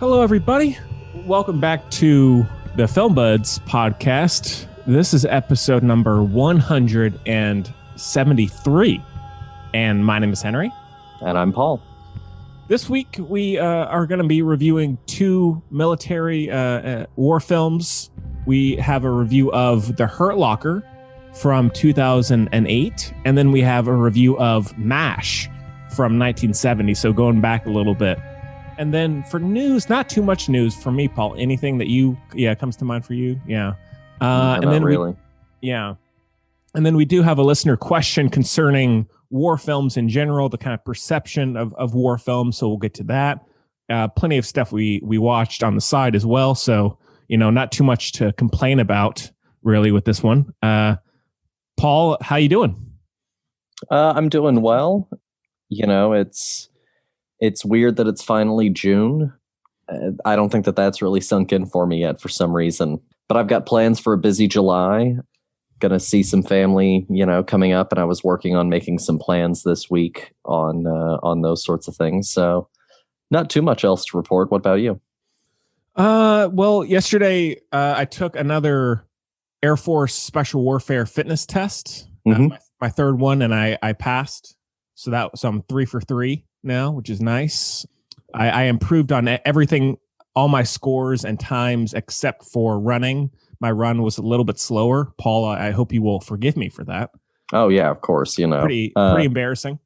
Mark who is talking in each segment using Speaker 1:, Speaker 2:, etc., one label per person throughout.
Speaker 1: Hello, everybody. Welcome back to the Film Buds podcast. This is episode number 173. And my name is Henry.
Speaker 2: And I'm Paul.
Speaker 1: This week, we are going to be reviewing two military war films. We have a review of The Hurt Locker from 2008. And then we have a review of MASH from 1970. So going back a little bit. And then for news, not too much news for me, Paul. Anything that comes to mind for you? Yeah.
Speaker 2: And then really.
Speaker 1: And then we do have a listener question concerning war films in general, the kind of perception of war films. So we'll get to that. Plenty of stuff we watched on the side as well. So, not too much to complain about really with this one. Paul, how you doing?
Speaker 2: I'm doing well. It's weird that it's finally June. I don't think that that's really sunk in for me yet for some reason. But I've got plans for a busy July. Gonna see some family, coming up, and I was working on making some plans this week on those sorts of things. So not too much else to report. What about you?
Speaker 1: Well, yesterday I took another Air Force Special Warfare fitness test, my third one, and I passed. So I'm 3 for 3 now, which is nice. I improved on everything, all my scores and times except for running. My run was a little bit slower. Paul, I hope you will forgive me for that.
Speaker 2: Oh yeah, of course.
Speaker 1: Pretty embarrassing.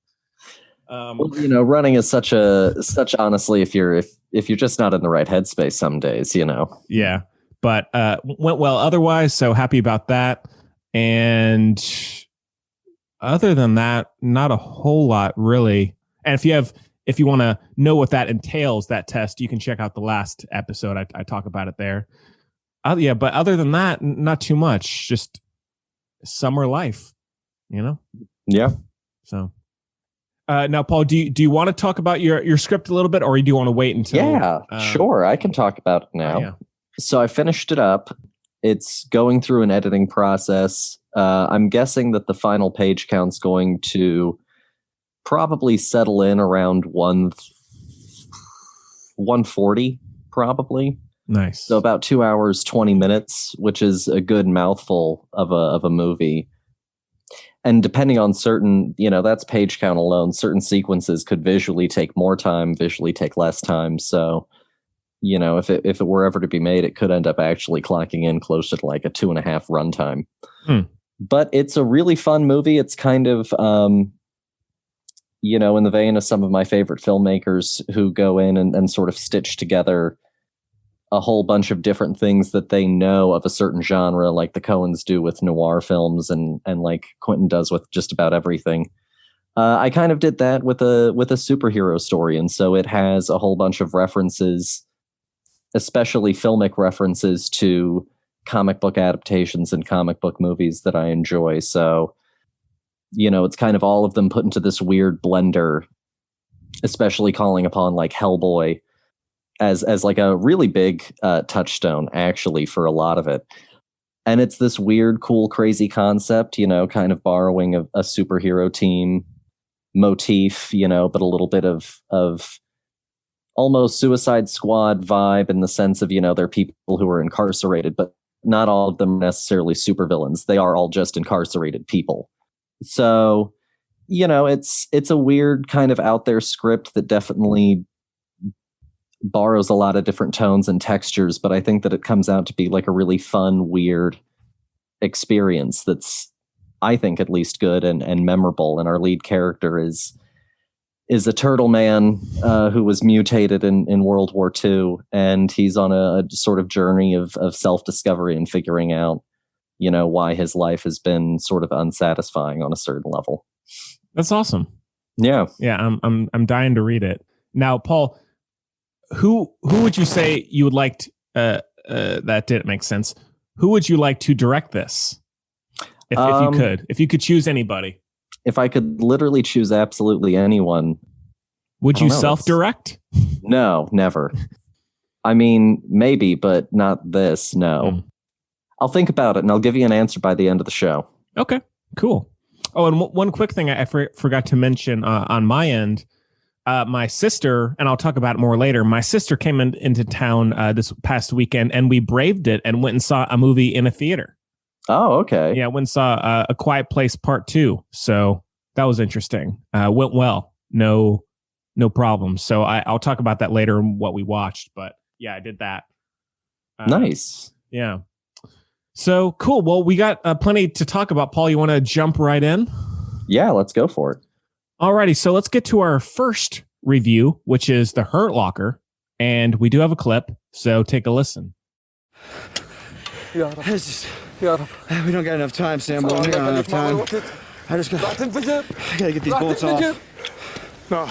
Speaker 2: Running is such honestly, if you're just not in the right headspace some days,
Speaker 1: Yeah, but went well otherwise. So happy about that. And other than that, not a whole lot really. And if you want to know what that entails, that test, you can check out the last episode. I talk about it there. But other than that, not too much. Just summer life,
Speaker 2: Yeah.
Speaker 1: So now, Paul, do you want to talk about your script a little bit, or do you want to wait until?
Speaker 2: Yeah, sure. I can talk about it now.
Speaker 1: Yeah.
Speaker 2: So I finished it up. It's going through an editing process. I'm guessing that the final page count's going to probably settle in around 140, probably.
Speaker 1: Nice.
Speaker 2: So about 2 hours, 20 minutes, which is a good mouthful of a movie. And depending on certain, that's page count alone, certain sequences could visually take more time, visually take less time. So, if it were ever to be made, it could end up actually clocking in closer to like a 2.5 runtime. But it's a really fun movie. It's kind of, in the vein of some of my favorite filmmakers who go in and sort of stitch together a whole bunch of different things that they know of a certain genre, like the Coens do with noir films and like Quentin does with just about everything. I kind of did that with a superhero story. And so it has a whole bunch of references, especially filmic references to comic book adaptations and comic book movies that I enjoy. So, it's kind of all of them put into this weird blender, especially calling upon like Hellboy as like a really big touchstone actually for a lot of it. And it's this weird, cool, crazy concept, kind of borrowing a superhero team motif, but a little bit of almost Suicide Squad vibe in the sense of, they're people who are incarcerated, but not all of them are necessarily supervillains. They are all just incarcerated people. So, it's a weird kind of out there script that definitely borrows a lot of different tones and textures, but I think that it comes out to be like a really fun, weird experience that's, I think, at least good and memorable. And our lead character is a turtle man who was mutated in World War II, and he's on a sort of journey of self-discovery and figuring out, why his life has been sort of unsatisfying on a certain level.
Speaker 1: That's awesome.
Speaker 2: Yeah.
Speaker 1: Yeah, I'm dying to read it. Now, Paul, who would you say you would like that didn't make sense? Who would you like to direct this? If you could choose anybody.
Speaker 2: If I could literally choose absolutely anyone.
Speaker 1: Would you self-direct?
Speaker 2: No, never. I mean, maybe, but not this. No. I'll think about it and I'll give you an answer by the end of the show.
Speaker 1: Okay, cool. Oh, and one quick thing I forgot to mention on my end. my sister, and I'll talk about it more later. My sister came into town this past weekend, and we braved it and went and saw a movie in a theater.
Speaker 2: Oh, okay.
Speaker 1: Yeah, went and saw A Quiet Place Part 2. So that was interesting. Went well. No problem. So I'll talk about that later and what we watched. But yeah, I did that.
Speaker 2: Nice.
Speaker 1: Yeah. So cool. Well, we got plenty to talk about. Paul, you want to jump right in?
Speaker 2: Yeah, let's go for it.
Speaker 1: Alrighty. So let's get to our first review, which is The Hurt Locker. And we do have a clip. So take a listen.
Speaker 3: We don't got enough time, Sam. We don't got enough time. I gotta get these bolts off.
Speaker 4: No.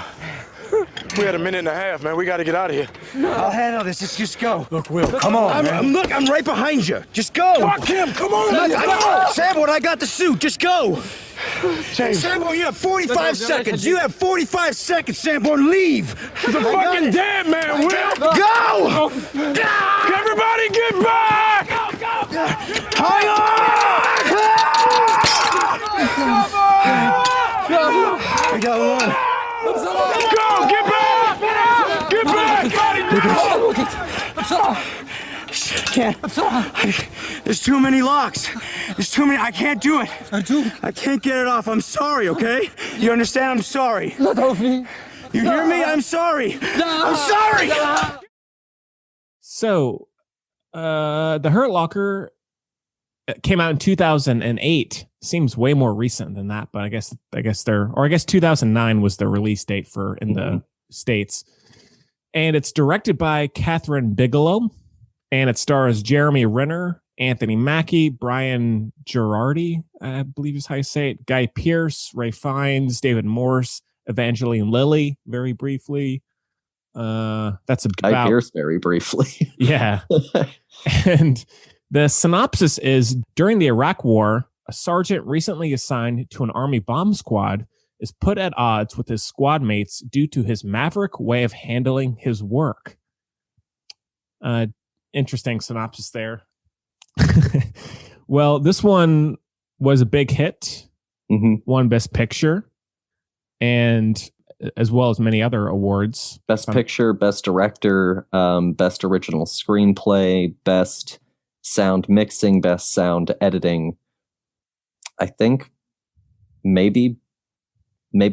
Speaker 4: We had a minute and a half, man. We got to get out of here.
Speaker 3: I'll handle this. Just go.
Speaker 4: Look, Will, come on, man.
Speaker 3: Look, I'm right behind you. Just go.
Speaker 4: Fuck him. Come on. Let's go.
Speaker 3: Sambo, I got the suit. Just go.
Speaker 4: James.
Speaker 3: Sambo, you have 45 seconds. You have 45 seconds, Sambo. Leave.
Speaker 4: He's a fucking dead man, Will.
Speaker 3: Go.
Speaker 4: Everybody get back. Go.
Speaker 3: Hang on. I got one.
Speaker 4: Go. Get back. Get back.
Speaker 3: Can't. There's too many locks. There's too many. I can't do it. I can't get it off. I'm sorry, okay? You understand? I'm sorry. You hear me? I'm sorry. I'm sorry.
Speaker 1: So, The Hurt Locker came out in 2008. Seems way more recent than that, but I guess 2009 was the release date for in the States. And it's directed by Kathryn Bigelow, and it stars Jeremy Renner, Anthony Mackie, Brian Girardi, I believe is how you say it, Guy Pearce, Ray Fiennes, David Morse, Evangeline Lilly, very briefly. That's about
Speaker 2: Guy Pearce very briefly.
Speaker 1: Yeah. And the synopsis is, during the Iraq War, a sergeant recently assigned to an Army bomb squad is put at odds with his squad mates due to his maverick way of handling his work. Interesting synopsis there. Well, this one was a big hit, won Best Picture, and as well as many other awards.
Speaker 2: Best Picture, Best Director, Best Original Screenplay, Best Sound Mixing, Best Sound Editing. I think maybe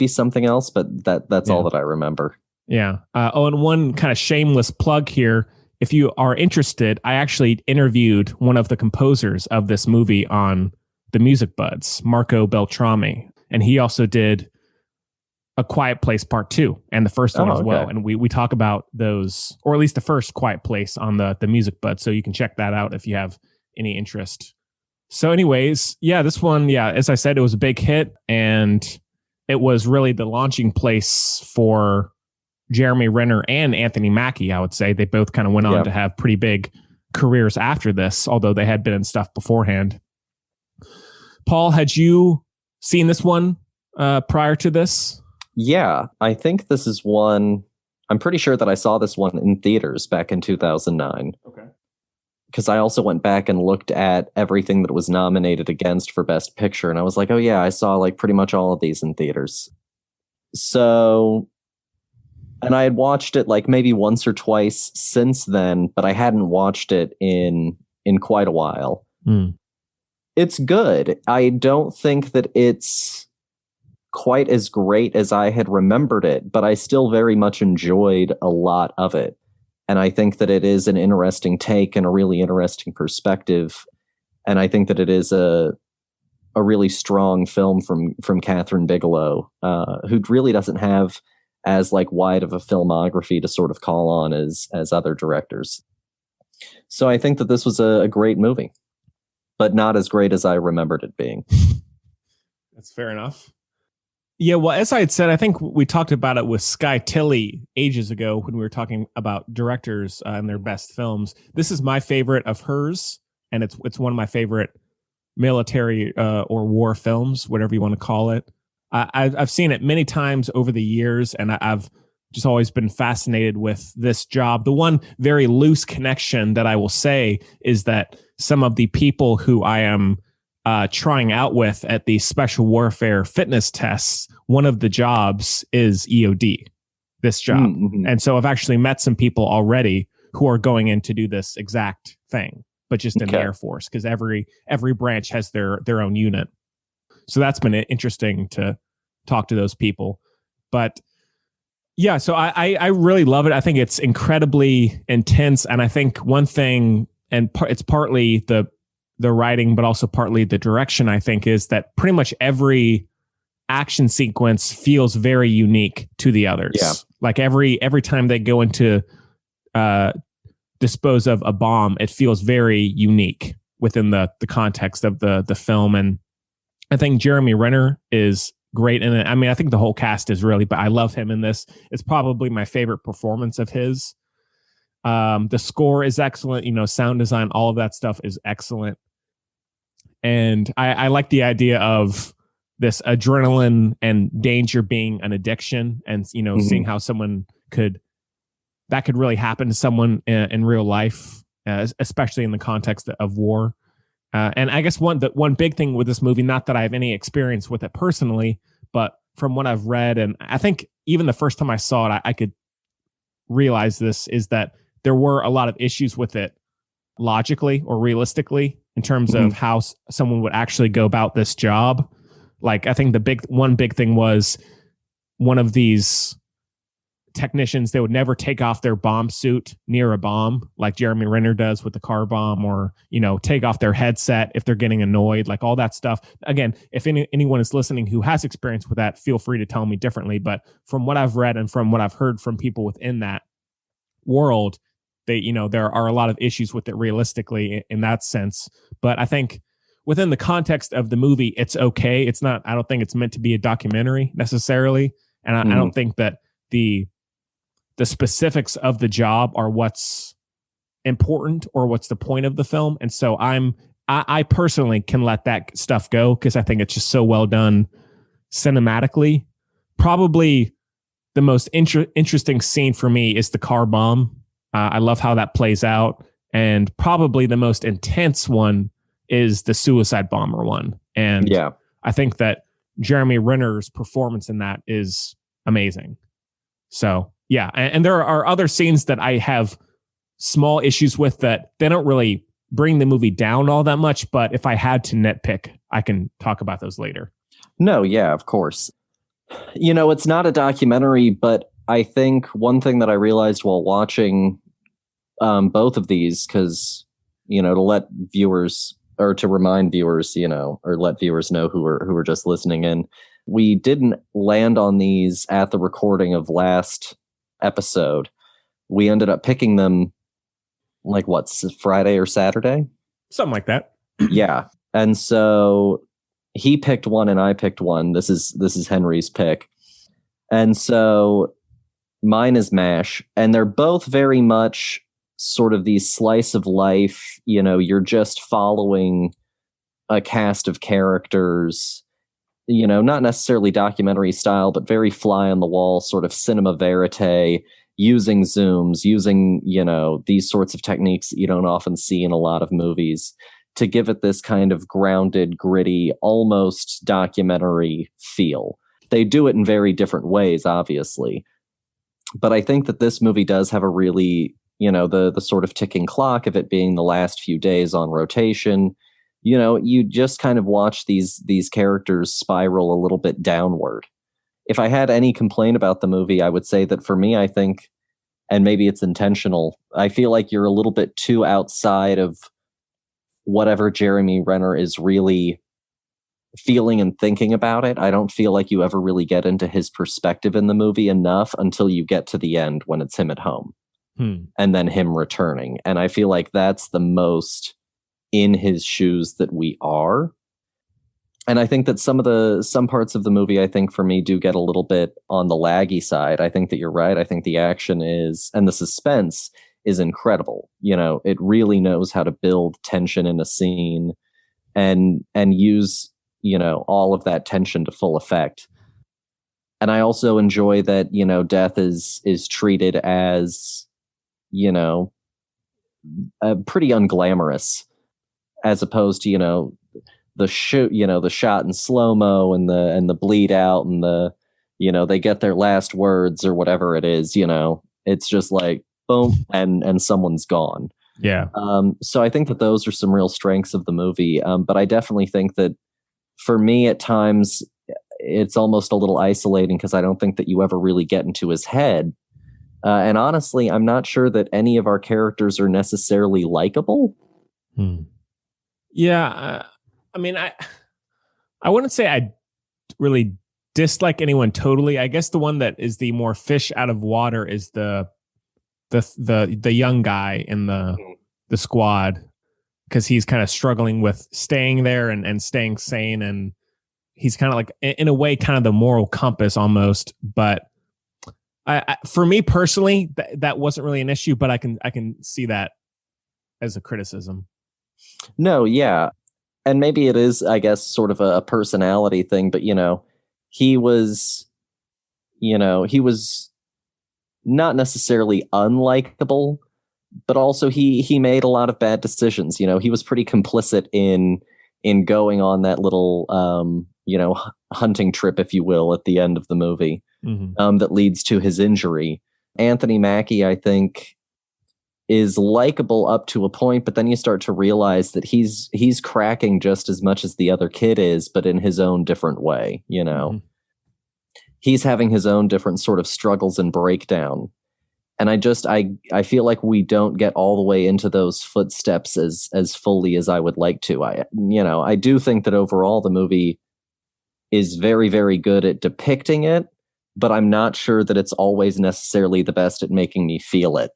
Speaker 2: something else, but that's all that I remember.
Speaker 1: Yeah. And one kind of shameless plug here. If you are interested, I actually interviewed one of the composers of this movie on the Music Buds, Marco Beltrami, and he also did A Quiet Place Part 2 and the first one as well. And we talk about those, or at least the first Quiet Place on the Music Buds, so you can check that out if you have any interest. So anyways, yeah, this one, as I said, it was a big hit, and it was really the launching place for Jeremy Renner and Anthony Mackie, I would say. They both kind of went on to have pretty big careers after this, although they had been in stuff beforehand. Paul, had you seen this one prior to this?
Speaker 2: Yeah, I think this is one. I'm pretty sure that I saw this one in theaters back in 2009.
Speaker 1: Okay.
Speaker 2: Because I also went back and looked at everything that was nominated against for Best Picture, and I was like, oh yeah, I saw like pretty much all of these in theaters. So, and I had watched it like maybe once or twice since then, but I hadn't watched it in quite a while. It's good. I don't think that it's quite as great as I had remembered it, but I still very much enjoyed a lot of it. And I think that it is an interesting take and a really interesting perspective. And I think that it is a really strong film from Kathryn Bigelow, who really doesn't have as like wide of a filmography to sort of call on as other directors. So I think that this was a great movie, but not as great as I remembered it being.
Speaker 1: That's fair enough. Yeah, well, as I had said, I think we talked about it with Sky Tilley ages ago when we were talking about directors and their best films. This is my favorite of hers, and it's one of my favorite military or war films, whatever you want to call it. I've seen it many times over the years, and I've just always been fascinated with this job. The one very loose connection that I will say is that some of the people who I am trying out with at the special warfare fitness tests, one of the jobs is EOD. this job.
Speaker 2: Mm-hmm.
Speaker 1: And so I've actually met some people already who are going in to do this exact thing, but just in the Air Force, because every branch has their own unit. So that's been interesting to talk to those people. But yeah, so I really love it. I think it's incredibly intense. And I think one thing, and it's partly the writing, but also partly the direction, I think, is that pretty much every action sequence feels very unique to the others.
Speaker 2: Yeah.
Speaker 1: Like every time they go into dispose of a bomb, it feels very unique within the context of the film. And I think Jeremy Renner is great in it. I mean, I think the whole cast is really, but I love him in this. It's probably my favorite performance of his. The score is excellent. Sound design, all of that stuff is excellent. And I like the idea of this adrenaline and danger being an addiction, and seeing how someone could really happen to someone in real life, especially in the context of war. And I guess one big thing with this movie, not that I have any experience with it personally, but from what I've read, and I think even the first time I saw it, I could realize this, is that there were a lot of issues with it logically or realistically in terms of how someone would actually go about this job. Like, I think one big thing was one of these technicians, they would never take off their bomb suit near a bomb like Jeremy Renner does with the car bomb, or take off their headset if they're getting annoyed, like all that stuff. Again, if anyone is listening who has experience with that, feel free to tell me differently, but from what I've read and from what I've heard from people within that world, there are a lot of issues with it realistically in that sense. But I think within the context of the movie, it's okay. It's not, I don't think it's meant to be a documentary necessarily, and I don't think that the specifics of the job are what's important or what's the point of the film. And so I personally can let that stuff go, because I think it's just so well done cinematically. Probably the most interesting scene for me is the car bomb. I love how that plays out. And probably the most intense one is the suicide bomber one. And I think that Jeremy Renner's performance in that is amazing. So yeah, and there are other scenes that I have small issues with that they don't really bring the movie down all that much. But if I had to nitpick, I can talk about those later.
Speaker 2: No, yeah, of course. It's not a documentary, but I think one thing that I realized while watching both of these, because, to let viewers, or to remind viewers, or let viewers know who are just listening in, we didn't land on these at the recording of last episode. We ended up picking them like Friday or Saturday?
Speaker 1: Something like that.
Speaker 2: Yeah. And so he picked one and I picked one. This is Henry's pick. And so mine is MASH, and they're both very much sort of these slice of life, you're just following a cast of characters, not necessarily documentary style, but very fly on the wall, sort of cinema verite, using zooms, using, these sorts of techniques that you don't often see in a lot of movies to give it this kind of grounded, gritty, almost documentary feel. They do it in very different ways, obviously. But I think that this movie does have a really, the sort of ticking clock of it being the last few days on rotation. You just kind of watch these characters spiral a little bit downward. If I had any complaint about the movie, I would say that for me, I think, and maybe it's intentional, I feel like you're a little bit too outside of whatever Jeremy Renner is really feeling and thinking about it. I don't feel like you ever really get into his perspective in the movie enough until you get to the end when it's him at home and then him returning. And I feel like that's the most in his shoes that we are. And I think that some parts of the movie, I think for me, do get a little bit on the laggy side. I think that you're right. I think the action and the suspense is incredible. It really knows how to build tension in a scene and use, all of that tension to full effect. And I also enjoy that, death is treated as, pretty unglamorous, as opposed to, the shoot, the shot in slow-mo and the bleed out and the, they get their last words or whatever it is, it's just like boom, and someone's gone.
Speaker 1: Yeah.
Speaker 2: So I think that those are some real strengths of the movie. But I definitely think that for me at times it's almost a little isolating because I don't think that you ever really get into his head. And honestly, I'm not sure that any of our characters are necessarily likable.
Speaker 1: Yeah. I mean, I wouldn't say I really dislike anyone totally. I guess the one that is the more fish out of water is the young guy in the squad, because he's kind of struggling with staying there and staying sane, and he's kind of like, in a way, kind of the moral compass almost. But for me personally, that wasn't really an issue, but I can see that as a criticism.
Speaker 2: No, yeah. And maybe it is, I guess, sort of a personality thing, but he was not necessarily unlikable, but also he made a lot of bad decisions. He was pretty complicit in going on that little hunting trip, if you will, at the end of the movie, that leads to his injury. Anthony Mackie, I think, is likable up to a point, but then you start to realize that he's cracking just as much as the other kid is, but in his own different way. He's having his own different sort of struggles and breakdown. And I feel like we don't get all the way into those footsteps as fully as I would like to. I do think that overall the movie is very, very good at depicting it, but I'm not sure that it's always necessarily the best at making me feel it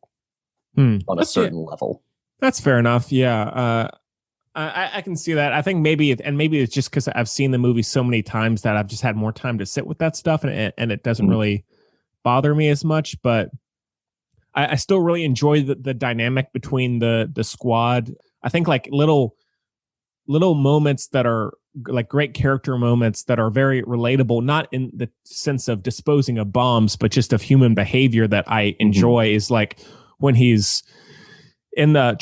Speaker 2: on a certain level.
Speaker 1: That's fair enough. Yeah. I can see that. I think maybe it's just because I've seen the movie so many times that I've just had more time to sit with that stuff, and it doesn't really bother me as much. But I still really enjoy the dynamic between the squad. I think like little moments that are like great character moments that are very relatable, not in the sense of disposing of bombs, but just of human behavior that I enjoy, is like when he's in the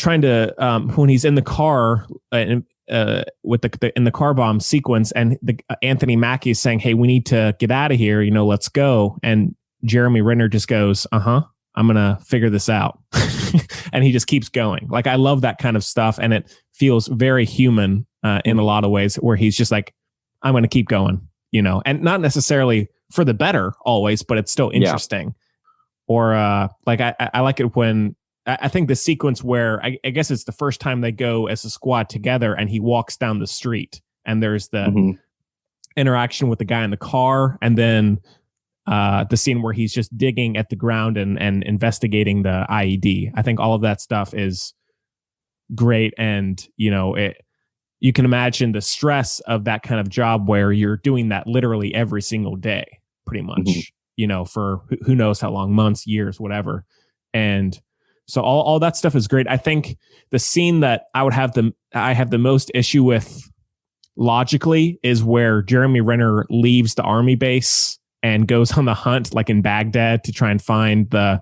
Speaker 1: when he's in the car with in the car bomb sequence, and Anthony Mackie is saying, "Hey, we need to get out of here. Let's go." And Jeremy Renner just goes, I'm going to figure this out. And he just keeps going. Like, I love that kind of stuff. And it feels very human in a lot of ways, where he's just like, I'm going to keep going, and not necessarily for the better always, but it's still interesting. Yeah. Or like, I like it when I think the sequence where I guess it's the first time they go as a squad together, and he walks down the street, and there's the interaction with the guy in the car. And then the scene where he's just digging at the ground and investigating the IED. I think all of that stuff is great. And, you can imagine the stress of that kind of job where you're doing that literally every single day, pretty much, for who knows how long, months, years, whatever. And so all that stuff is great. I think the scene that I have the most issue with logically is where Jeremy Renner leaves the army base and goes on the hunt, like in Baghdad, to try and find the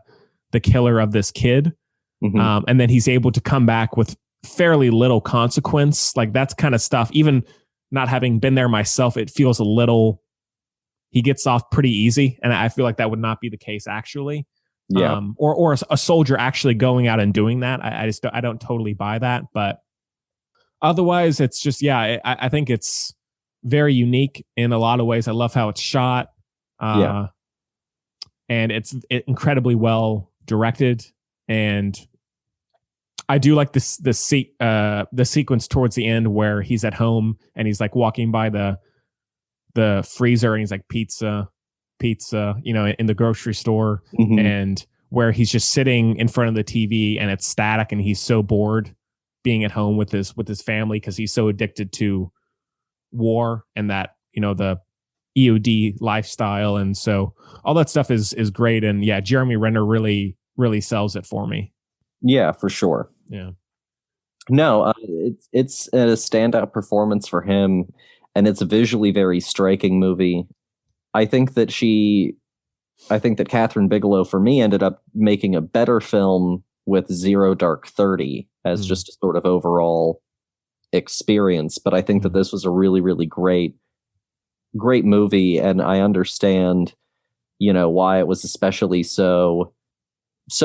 Speaker 1: killer of this kid. And then he's able to come back with fairly little consequence. Like, that's kind of stuff, even not having been there myself, it feels he gets off pretty easy. And I feel like that would not be the case actually. Yeah. Or a soldier actually going out and doing that. I don't totally buy that, but otherwise it's just, I think it's very unique in a lot of ways. I love how it's shot. And it's incredibly well directed, and I do like the sequence towards the end where he's at home and he's like walking by the freezer, and he's like pizza, in the grocery store, and where he's just sitting in front of the TV and it's static, and he's so bored being at home with his family because he's so addicted to war and that, the EOD lifestyle. And so all that stuff is great. And yeah, Jeremy Renner really, really sells it for me.
Speaker 2: Yeah, for sure.
Speaker 1: Yeah.
Speaker 2: No, it's a standout performance for him, and it's a visually very striking movie. I think that Kathryn Bigelow, for me, ended up making a better film with Zero Dark 30 as just a sort of overall experience. But I think that this was a really, really great movie, and I understand why it was especially so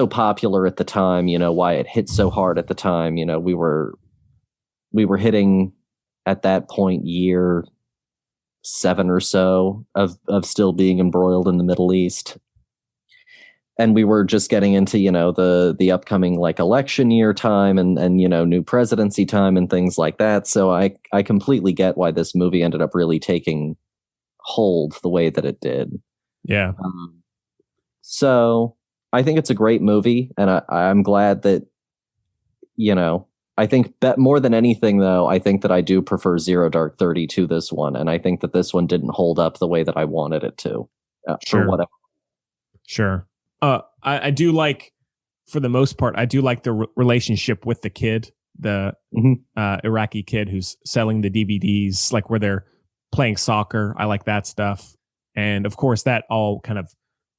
Speaker 2: popular at the time, why it hit so hard at the time. We were hitting at that point year 7 or so of still being embroiled in the Middle East. And we were just getting into, the upcoming like election year time and new presidency time and things like that. So I completely get why this movie ended up really taking hold the way that it did.
Speaker 1: Yeah.
Speaker 2: So I think it's a great movie, and I'm glad that, I think that more than anything, though, I think that I do prefer Zero Dark 30 to this one, and I think that this one didn't hold up the way that I wanted it to.
Speaker 1: Sure.
Speaker 2: For whatever.
Speaker 1: Sure. I do like, for the most part, I do like the relationship with the kid, the Iraqi kid who's selling the DVDs, like where they're playing soccer. I like that stuff. And of course, that all kind of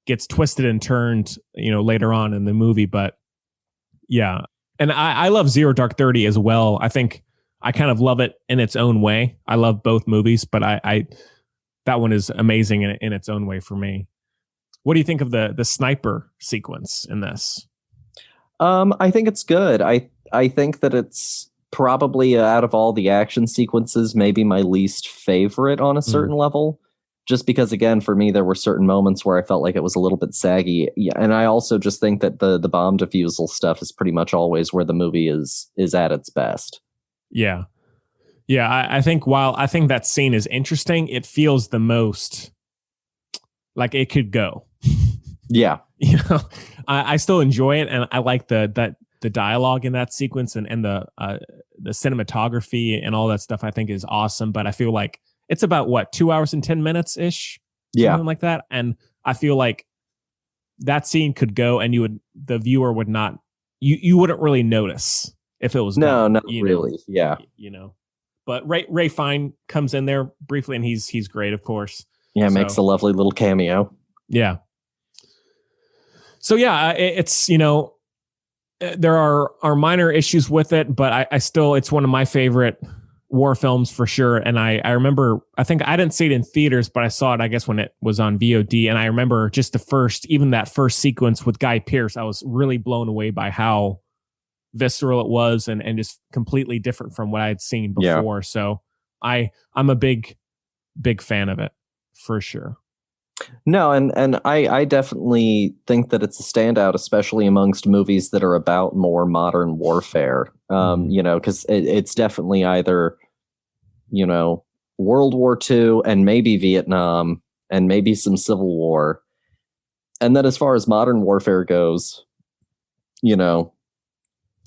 Speaker 1: gets twisted and turned, later on in the movie. But yeah. And I love Zero Dark 30 as well. I think I kind of love it in its own way. I love both movies, but I that one is amazing in its own way for me. What do you think of the sniper sequence in this?
Speaker 2: I think it's good. I think that it's probably out of all the action sequences, maybe my least favorite on a certain level. Just because, again, for me, there were certain moments where I felt like it was a little bit saggy. Yeah, and I also just think that the bomb defusal stuff is pretty much always where the movie is at its best.
Speaker 1: Yeah. Yeah, I think while I think that scene is interesting, it feels the most like it could go.
Speaker 2: Yeah.
Speaker 1: I still enjoy it, and I like the dialogue in that sequence and the cinematography and all that stuff I think is awesome, but I feel like it's about 2 hours and 10 minutes ish, something like that. And I feel like that scene could go, and the viewer would not, you wouldn't really notice if it was
Speaker 2: not
Speaker 1: really.
Speaker 2: Yeah,
Speaker 1: But Ray Fine comes in there briefly, and he's great, of course.
Speaker 2: Yeah, makes a lovely little cameo.
Speaker 1: Yeah. So yeah, it's there are minor issues with it, but I still, it's one of my favorite war films for sure. And I remember, I think I didn't see it in theaters, but I saw it, I guess, when it was on VOD. And I remember just that first sequence with Guy Pearce, I was really blown away by how visceral it was and just completely different from what I had seen before. Yeah. So I'm a big fan of it for sure.
Speaker 2: No, and I definitely think that it's a standout, especially amongst movies that are about more modern warfare. Because it's definitely either, World War II and maybe Vietnam and maybe some Civil War. And then as far as modern warfare goes,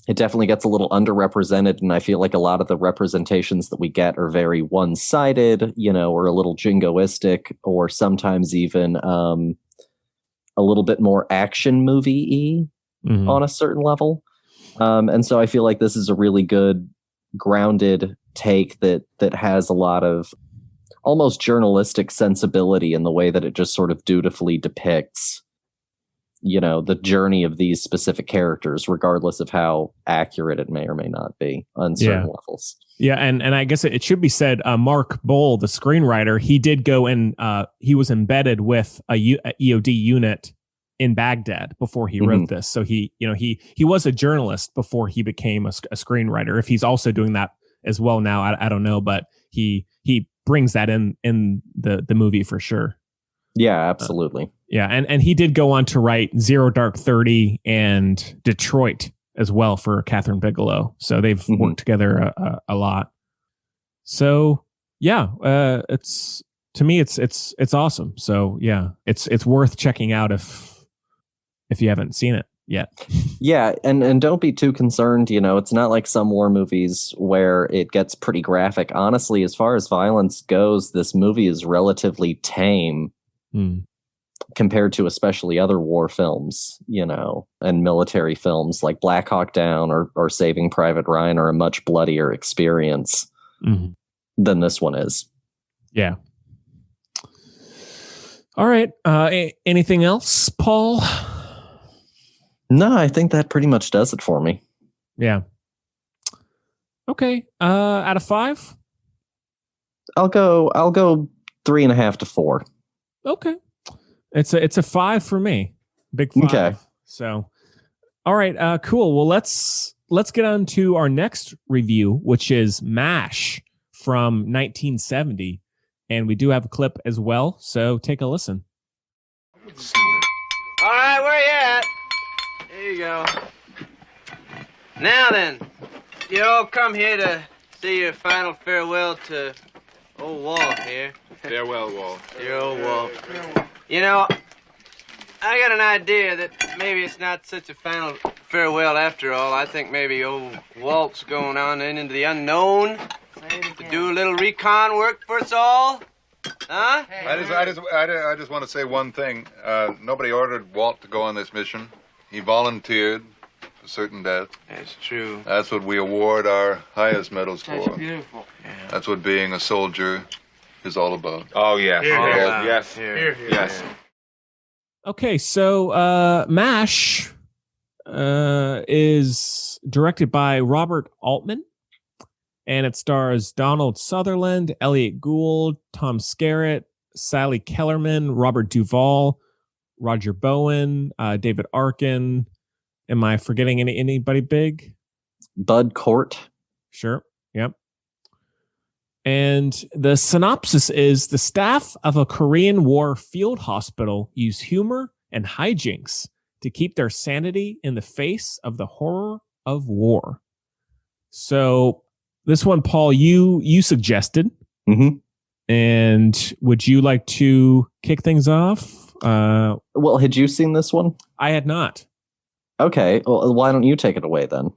Speaker 2: it definitely gets a little underrepresented, and I feel like a lot of the representations that we get are very one-sided, or a little jingoistic, or sometimes even a little bit more action movie-y on a certain level. And so I feel like this is a really good, grounded take that has a lot of almost journalistic sensibility in the way that it just sort of dutifully depicts the journey of these specific characters, regardless of how accurate it may or may not be on certain levels.
Speaker 1: Yeah, and I guess it should be said, Mark Bowl, the screenwriter, he did go and he was embedded with a EOD unit in Baghdad before he wrote this. So he was a journalist before he became a screenwriter. If he's also doing that as well now, I don't know, but he brings that in the movie for sure.
Speaker 2: Yeah, absolutely.
Speaker 1: Yeah, and he did go on to write Zero Dark 30 and Detroit as well for Kathryn Bigelow. So they've worked together a lot. So yeah, it's awesome. So yeah, it's worth checking out if you haven't seen it yet.
Speaker 2: Yeah, and don't be too concerned. It's not like some war movies where it gets pretty graphic. Honestly, as far as violence goes, this movie is relatively tame. Compared to especially other war films, and military films like Black Hawk Down or Saving Private Ryan are a much bloodier experience than this one is.
Speaker 1: Yeah. All right. Anything else, Paul?
Speaker 2: No, I think that pretty much does it for me.
Speaker 1: Yeah. Okay. Out of 5?
Speaker 2: I'll go 3.5 to 4.
Speaker 1: Okay. It's a 5 for me. Big 5.
Speaker 2: Okay.
Speaker 1: So, all right, cool. Well, let's get on to our next review, which is MASH from 1970, and we do have a clip as well. So take a listen.
Speaker 5: All right, where you at? There you go. Now then, you all come here to say your final farewell to old Walt here.
Speaker 6: Farewell, Walt.
Speaker 5: Dear old Walt. You know, I got an idea that maybe it's not such a final farewell after all. I think maybe old Walt's going on into the unknown to do a little recon work for us all. Huh?
Speaker 6: I just want to say one thing. Nobody ordered Walt to go on this mission. He volunteered for certain death.
Speaker 5: That's true.
Speaker 6: That's what we award our highest medals for.
Speaker 5: That's beautiful. Yeah.
Speaker 6: That's what being a soldier is all about.
Speaker 7: Oh, yes.
Speaker 6: Yes.
Speaker 7: Yes.
Speaker 1: Okay, so MASH is directed by Robert Altman, and it stars Donald Sutherland, Elliot Gould, Tom Skerritt, Sally Kellerman, Robert Duvall, Roger Bowen, David Arkin. Am I forgetting anybody big?
Speaker 2: Bud Cort.
Speaker 1: Sure. Yep. And the synopsis is the staff of a Korean War field hospital use humor and hijinks to keep their sanity in the face of the horror of war. So this one, Paul, you suggested.
Speaker 2: Mm-hmm.
Speaker 1: And would you like to kick things off?
Speaker 2: Well, had you seen this one?
Speaker 1: I had not.
Speaker 2: Okay. Well, why don't you take it away then?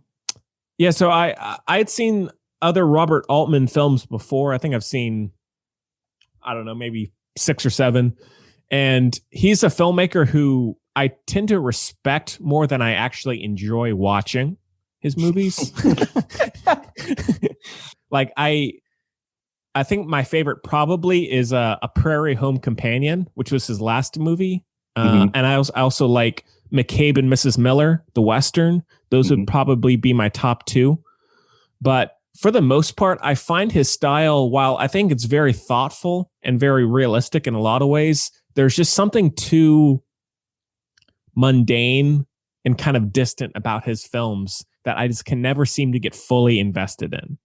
Speaker 1: Yeah, so I'd seen other Robert Altman films before. I think I've seen, I don't know, maybe 6 or 7. And he's a filmmaker who I tend to respect more than I actually enjoy watching his movies. Like I think my favorite probably is a Prairie Home Companion, which was his last movie. And I also like McCabe and Mrs. Miller, the Western. Those would probably be my top 2. But for the most part, I find his style, while I think it's very thoughtful and very realistic in a lot of ways, there's just something too mundane and kind of distant about his films that I just can never seem to get fully invested in.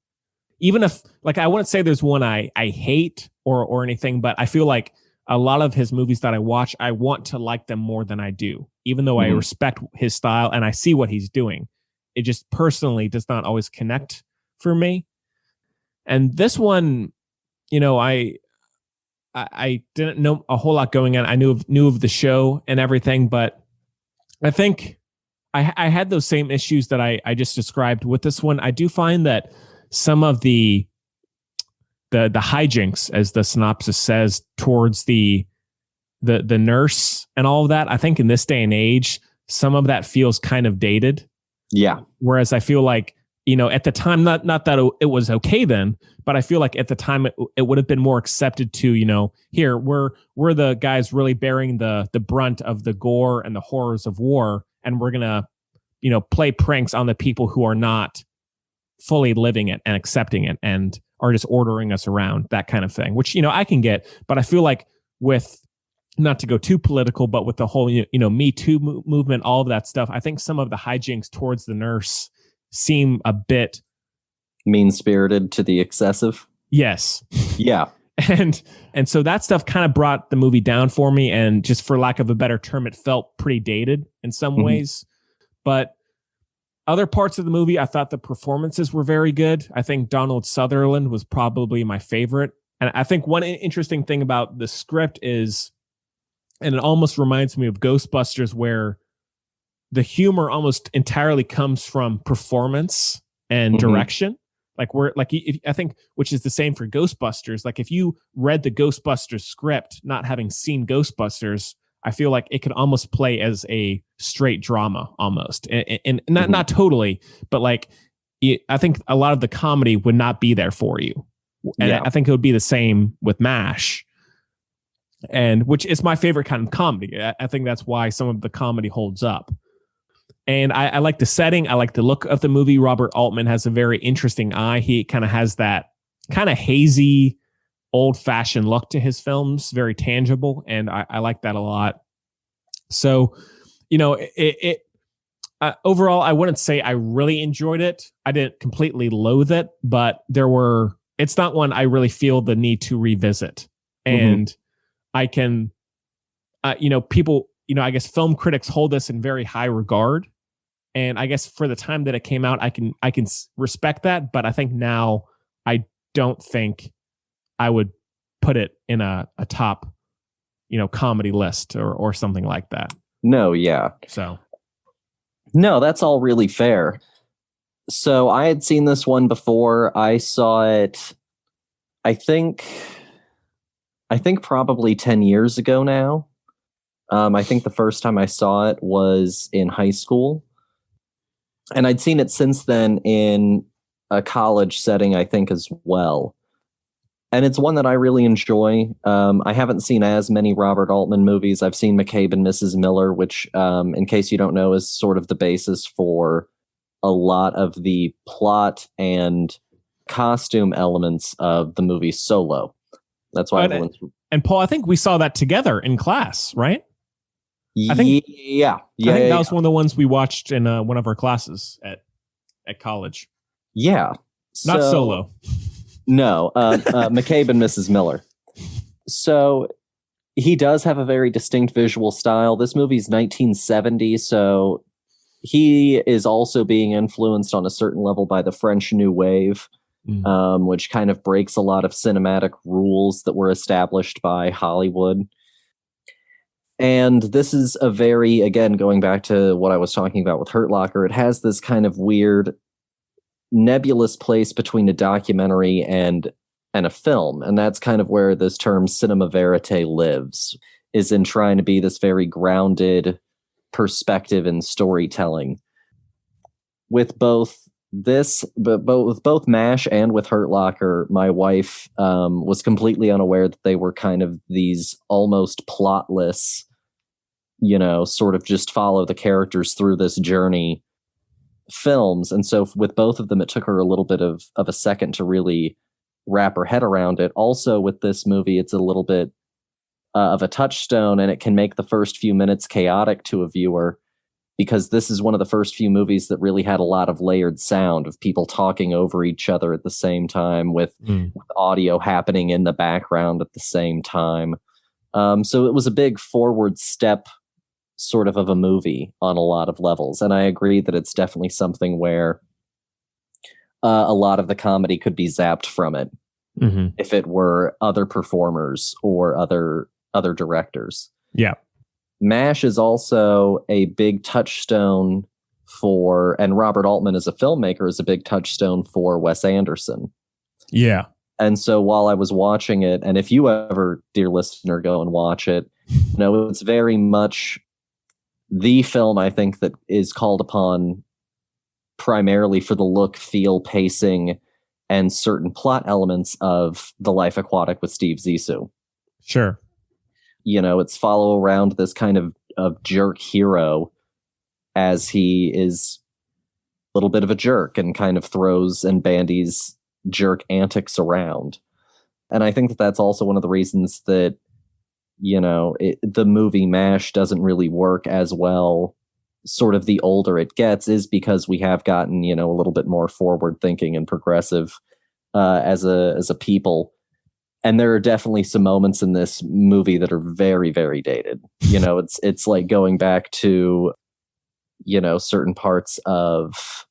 Speaker 1: Even if, like, I wouldn't say there's one I hate or anything, but I feel like a lot of his movies that I watch, I want to like them more than I do, even though I respect his style and I see what he's doing. It just personally does not always connect for me. And this one, you know, I didn't know a whole lot going on. I knew of the show and everything, but I think I had those same issues that I just described with this one. I do find that some of the hijinks, as the synopsis says, towards the nurse and all of that, I think in this day and age, some of that feels kind of dated.
Speaker 2: Yeah.
Speaker 1: Whereas I feel like, you know, at the time, not that it was okay then, but I feel like at the time it would have been more accepted to, you know, here we're the guys really bearing the brunt of the gore and the horrors of war, and we're gonna, you know, play pranks on the people who are not fully living it and accepting it and are just ordering us around, that kind of thing, which, you know, I can get. But I feel like with, not to go too political, but with the whole, you know, Me Too movement, all of that stuff, I think some of the hijinks towards the nurse seem a bit
Speaker 2: mean-spirited to the excessive.
Speaker 1: Yes.
Speaker 2: Yeah.
Speaker 1: And so that stuff kind of brought the movie down for me. And just for lack of a better term, it felt pretty dated in some ways. But other parts of the movie, I thought the performances were very good. I think Donald Sutherland was probably my favorite. And I think one interesting thing about the script is, and it almost reminds me of Ghostbusters, where the humor almost entirely comes from performance and direction. Like I think, which is the same for Ghostbusters. Like if you read the Ghostbusters script, not having seen Ghostbusters, I feel like it could almost play as a straight drama almost. And not totally, but like, I think a lot of the comedy would not be there for you. And I think it would be the same with MASH, and which is my favorite kind of comedy. I think that's why some of the comedy holds up. And I like the setting. I like the look of the movie. Robert Altman has a very interesting eye. He kind of has that kind of hazy, old-fashioned look to his films, very tangible, and I like that a lot. So, overall, I wouldn't say I really enjoyed it. I didn't completely loathe it, but it's not one I really feel the need to revisit. And I can, people, I guess film critics hold this in very high regard. And I guess for the time that it came out, I can respect that. But I think now I don't think I would put it in a top, comedy list or something like that.
Speaker 2: No, yeah.
Speaker 1: So.
Speaker 2: No, that's all really fair. So I had seen this one before. I saw it, I think probably 10 years ago now. I think the first time I saw it was in high school. And I'd seen it since then in a college setting, I think, as well. And it's one that I really enjoy. I haven't seen as many Robert Altman movies. I've seen McCabe and Mrs. Miller, which, in case you don't know, is sort of the basis for a lot of the plot and costume elements of the movie Solo. That's why everyone's...
Speaker 1: And Paul, I think we saw that together in class, right?
Speaker 2: I think
Speaker 1: that was one of the ones we watched in one of our classes at college.
Speaker 2: Yeah.
Speaker 1: Not Solo.
Speaker 2: No, McCabe and Mrs. Miller. So he does have a very distinct visual style. This movie's 1970, so he is also being influenced on a certain level by the French New Wave, which kind of breaks a lot of cinematic rules that were established by Hollywood. And this is a very, again, going back to what I was talking about with Hurt Locker, it has this kind of weird nebulous place between a documentary and a film. And that's kind of where this term cinema verite lives, is in trying to be this very grounded perspective in storytelling. With both this, but with both MASH and with Hurt Locker, my wife was completely unaware that they were kind of these almost plotless, sort of just follow the characters through this journey films. And so with both of them, it took her a little bit of a second to really wrap her head around it. Also with this movie, it's a little bit of a touchstone, and it can make the first few minutes chaotic to a viewer, because this is one of the first few movies that really had a lot of layered sound of people talking over each other at the same time, with audio happening in the background at the same time. So it was a big forward step sort of a movie on a lot of levels. And I agree that it's definitely something where a lot of the comedy could be zapped from it if it were other performers or other directors.
Speaker 1: Yeah.
Speaker 2: MASH is also a big touchstone for, and Robert Altman as a filmmaker is a big touchstone for Wes Anderson.
Speaker 1: Yeah.
Speaker 2: And so while I was watching it, and if you ever, dear listener, go and watch it, it's very much the film, I think, that is called upon primarily for the look, feel, pacing, and certain plot elements of The Life Aquatic with Steve Zissou.
Speaker 1: Sure.
Speaker 2: It's follow around this kind of jerk hero as he is a little bit of a jerk and kind of throws and bandies jerk antics around. And I think that that's also one of the reasons that the movie MASH doesn't really work as well, sort of the older it gets, is because we have gotten, a little bit more forward thinking and progressive as a people. And there are definitely some moments in this movie that are very, very dated. It's like going back to, certain parts of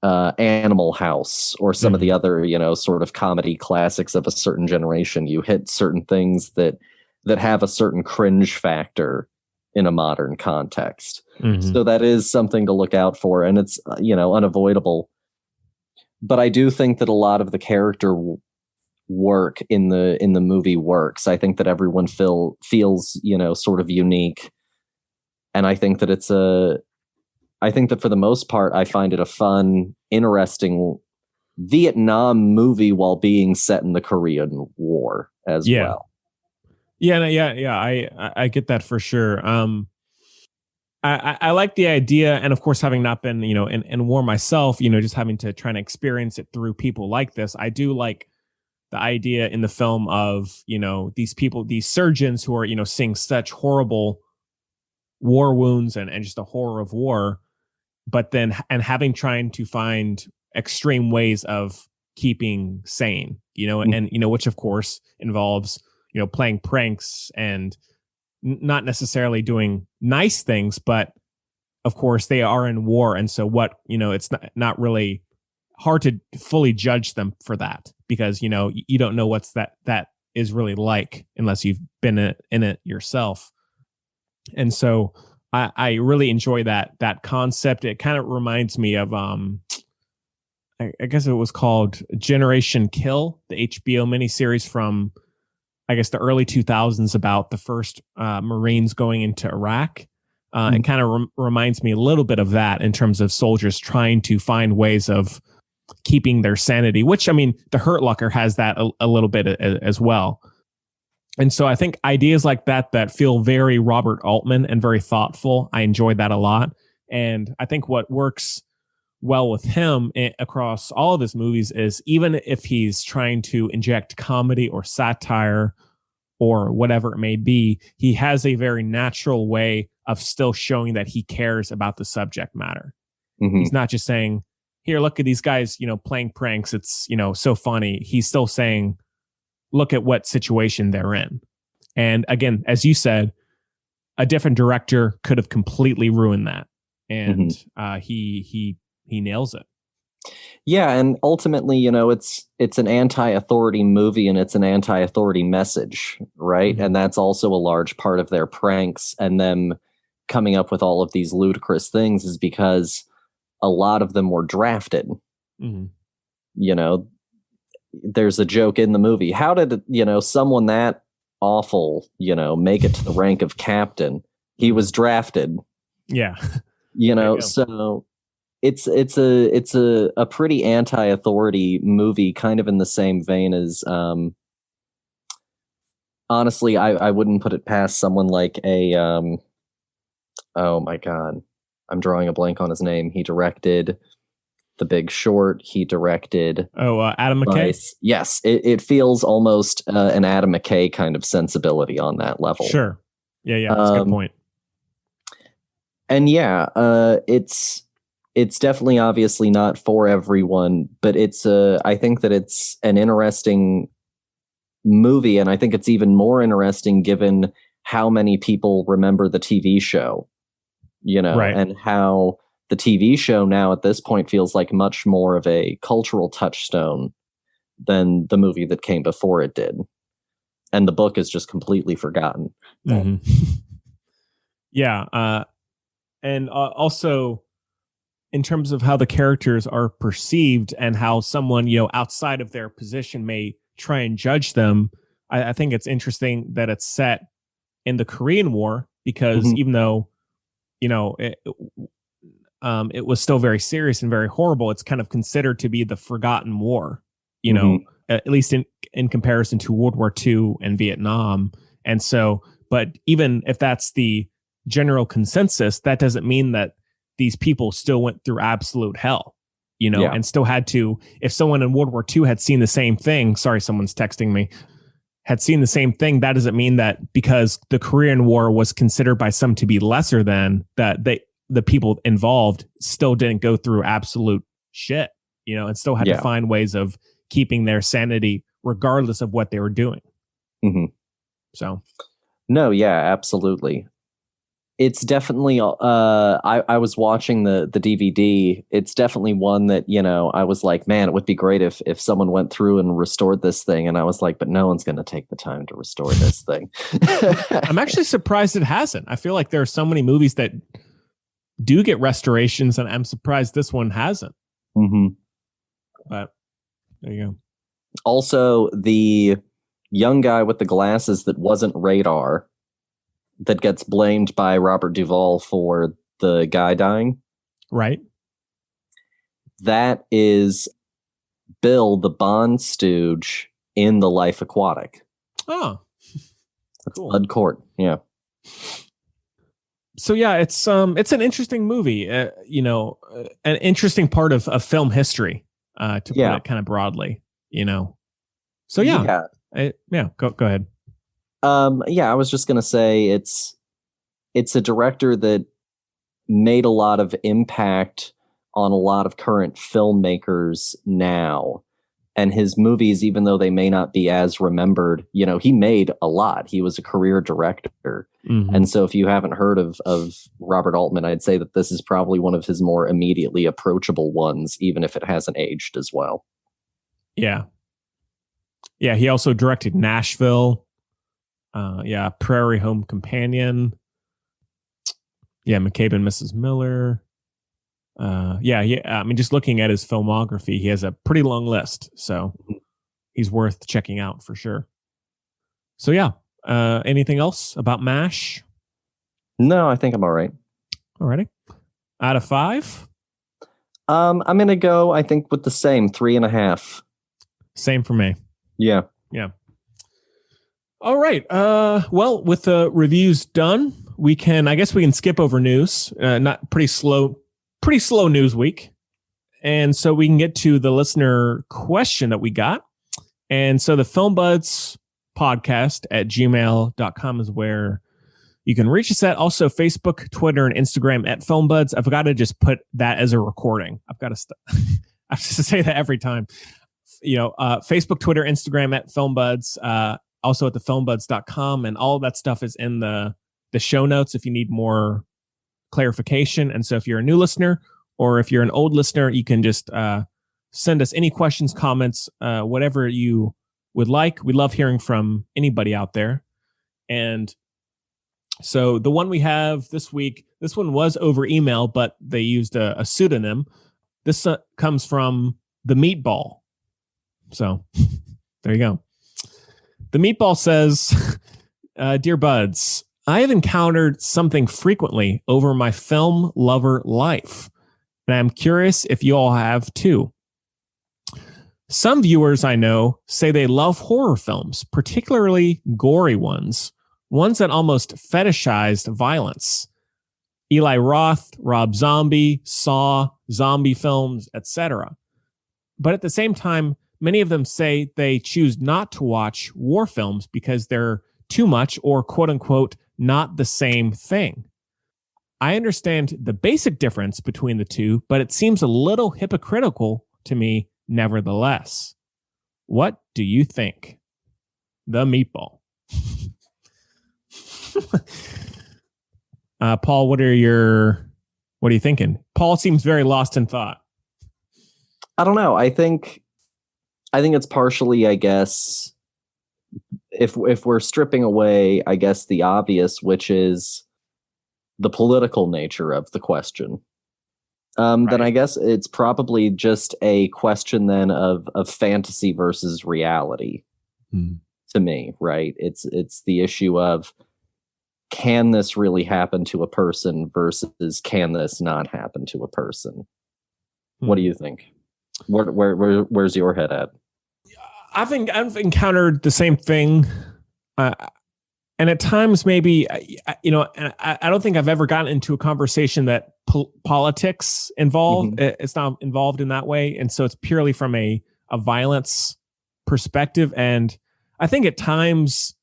Speaker 2: Animal House or some of the other, sort of comedy classics of a certain generation. You hit certain things that have a certain cringe factor in a modern context. So that is something to look out for, and it's, unavoidable. But I do think that a lot of the character work in the movie works. I think that everyone feels, sort of unique. And I think that I think that for the most part, I find it a fun, interesting Vietnam movie while being set in the Korean War as well.
Speaker 1: I get that for sure. I like the idea, and of course, having not been, in war myself, just having to try and experience it through people like this, I do like the idea in the film of, these people, these surgeons who are, seeing such horrible war wounds and just the horror of war, but then and trying to find extreme ways of keeping sane, and which of course involves, playing pranks and not necessarily doing nice things, but of course they are in war. And so it's not really hard to fully judge them for that, because, you don't know what's that is really like unless you've been in it yourself. And so I really enjoy that concept. It kind of reminds me of, I guess it was called Generation Kill, the HBO miniseries from, I guess, the early 2000s about the first Marines going into Iraq. It kind of reminds me a little bit of that in terms of soldiers trying to find ways of keeping their sanity, which, I mean, The Hurt Locker has that a little bit as well. And so I think ideas like that feel very Robert Altman and very thoughtful. I enjoyed that a lot. And I think what works well with him across all of his movies is, even if he's trying to inject comedy or satire or whatever it may be, he has a very natural way of still showing that he cares about the subject matter. Mm-hmm. He's not just saying, here, look at these guys, playing pranks. It's, so funny. He's still saying, look at what situation they're in. And again, as you said, a different director could have completely ruined that. And he nails it.
Speaker 2: Yeah, and ultimately, it's an anti-authority movie and it's an anti-authority message, right? Mm-hmm. And that's also a large part of their pranks and them coming up with all of these ludicrous things is because a lot of them were drafted. Mm-hmm. There's a joke in the movie. How did, someone that awful, make it to the rank of captain? He was drafted.
Speaker 1: Yeah.
Speaker 2: So it's a pretty anti-authority movie, kind of in the same vein as, honestly, I wouldn't put it past someone like oh my God, I'm drawing a blank on his name. He directed The Big Short. He directed
Speaker 1: Adam McKay.
Speaker 2: Yes, it feels almost an Adam McKay kind of sensibility on that level.
Speaker 1: Sure. Yeah, that's a good point.
Speaker 2: And yeah, it's definitely obviously not for everyone, but I think that it's an interesting movie, and I think it's even more interesting given how many people remember the TV show, right. And how the TV show now at this point feels like much more of a cultural touchstone than the movie that came before it did. And the book is just completely forgotten.
Speaker 1: Mm-hmm. Yeah. And also in terms of how the characters are perceived and how someone, outside of their position may try and judge them. I think it's interesting that it's set in the Korean War, because even though, it was still very serious and very horrible, it's kind of considered to be the forgotten war, at least in comparison to World War II and Vietnam. And so, but even if that's the general consensus, that doesn't mean that these people still went through absolute hell, and still had to, if someone in World War II had seen the same thing, sorry, someone's texting me, had seen the same thing, that doesn't mean that because the Korean War was considered by some to be lesser than, that the people involved still didn't go through absolute shit, and still had to find ways of keeping their sanity regardless of what they were doing.
Speaker 2: Mm-hmm.
Speaker 1: So.
Speaker 2: No, yeah, absolutely. It's definitely, I was watching the DVD. It's definitely one that, I was like, man, it would be great if someone went through and restored this thing. And I was like, but no one's going to take the time to restore this thing.
Speaker 1: I'm actually surprised it hasn't. I feel like there are so many movies that do get restorations, and I'm surprised this one hasn't.
Speaker 2: Mm-hmm.
Speaker 1: But there you go.
Speaker 2: Also, the young guy with the glasses that wasn't Radar, that gets blamed by Robert Duvall for the guy dying.
Speaker 1: Right.
Speaker 2: That is Bill, the Bond stooge in The Life Aquatic.
Speaker 1: Oh,
Speaker 2: that's cool. Bud Cort. Yeah.
Speaker 1: So yeah, it's an interesting movie, an interesting part of film history, to put it kind of broadly, So yeah, go ahead.
Speaker 2: I was just gonna say it's a director that made a lot of impact on a lot of current filmmakers now. And his movies, even though they may not be as remembered, he made a lot. He was a career director. Mm-hmm. And so if you haven't heard of Robert Altman, I'd say that this is probably one of his more immediately approachable ones, even if it hasn't aged as well.
Speaker 1: Yeah. Yeah, he also directed Nashville. Prairie Home Companion. Yeah, McCabe and Mrs. Miller. I mean, just looking at his filmography, he has a pretty long list, so he's worth checking out for sure. So yeah, anything else about MASH?
Speaker 2: No, I think I'm all right.
Speaker 1: Alrighty. Out of 5?
Speaker 2: I'm gonna go, I think, with the same 3.5.
Speaker 1: Same for me.
Speaker 2: Yeah.
Speaker 1: All right. Well, with the reviews done, we can skip over news. Pretty slow news week. And so we can get to the listener question that we got. And so the FilmBuds podcast at gmail.com is where you can reach us at. Also Facebook, Twitter, and Instagram at FilmBuds. I've got to just put that as a recording. I have to say that every time. Facebook, Twitter, Instagram at FilmBuds. Also at thefilmbuds.com, and all of that stuff is in the show notes if you need more clarification. And so if you're a new listener or if you're an old listener, you can just send us any questions, comments, whatever you would like. We love hearing from anybody out there. And so the one we have this week, this one was over email, but they used a pseudonym. This comes from the Meatball. So there you go. The Meatball says, Dear Buds, I have encountered something frequently over my film lover life, and I'm curious if you all have too. Some viewers I know say they love horror films, particularly gory ones that almost fetishized violence. Eli Roth, Rob Zombie, Saw, zombie films, etc. But at the same time, many of them say they choose not to watch war films because they're too much or quote unquote not the same thing. I understand the basic difference between the two, but it seems a little hypocritical to me nevertheless. What do you think? The Meatball. Paul, what are you thinking? Paul seems very lost in thought.
Speaker 2: I don't know. I think it's partially, I guess, if we're stripping away, I guess, the obvious, which is the political nature of the question, right. Then I guess it's probably just a question then of fantasy versus reality to me, right? It's the issue of, can this really happen to a person versus can this not happen to a person? What do you think? Where's your head at?
Speaker 1: I think I've encountered the same thing. And at times maybe, I don't think I've ever gotten into a conversation that politics involved. Mm-hmm. It's not involved in that way. And so it's purely from a violence perspective. And I think at times,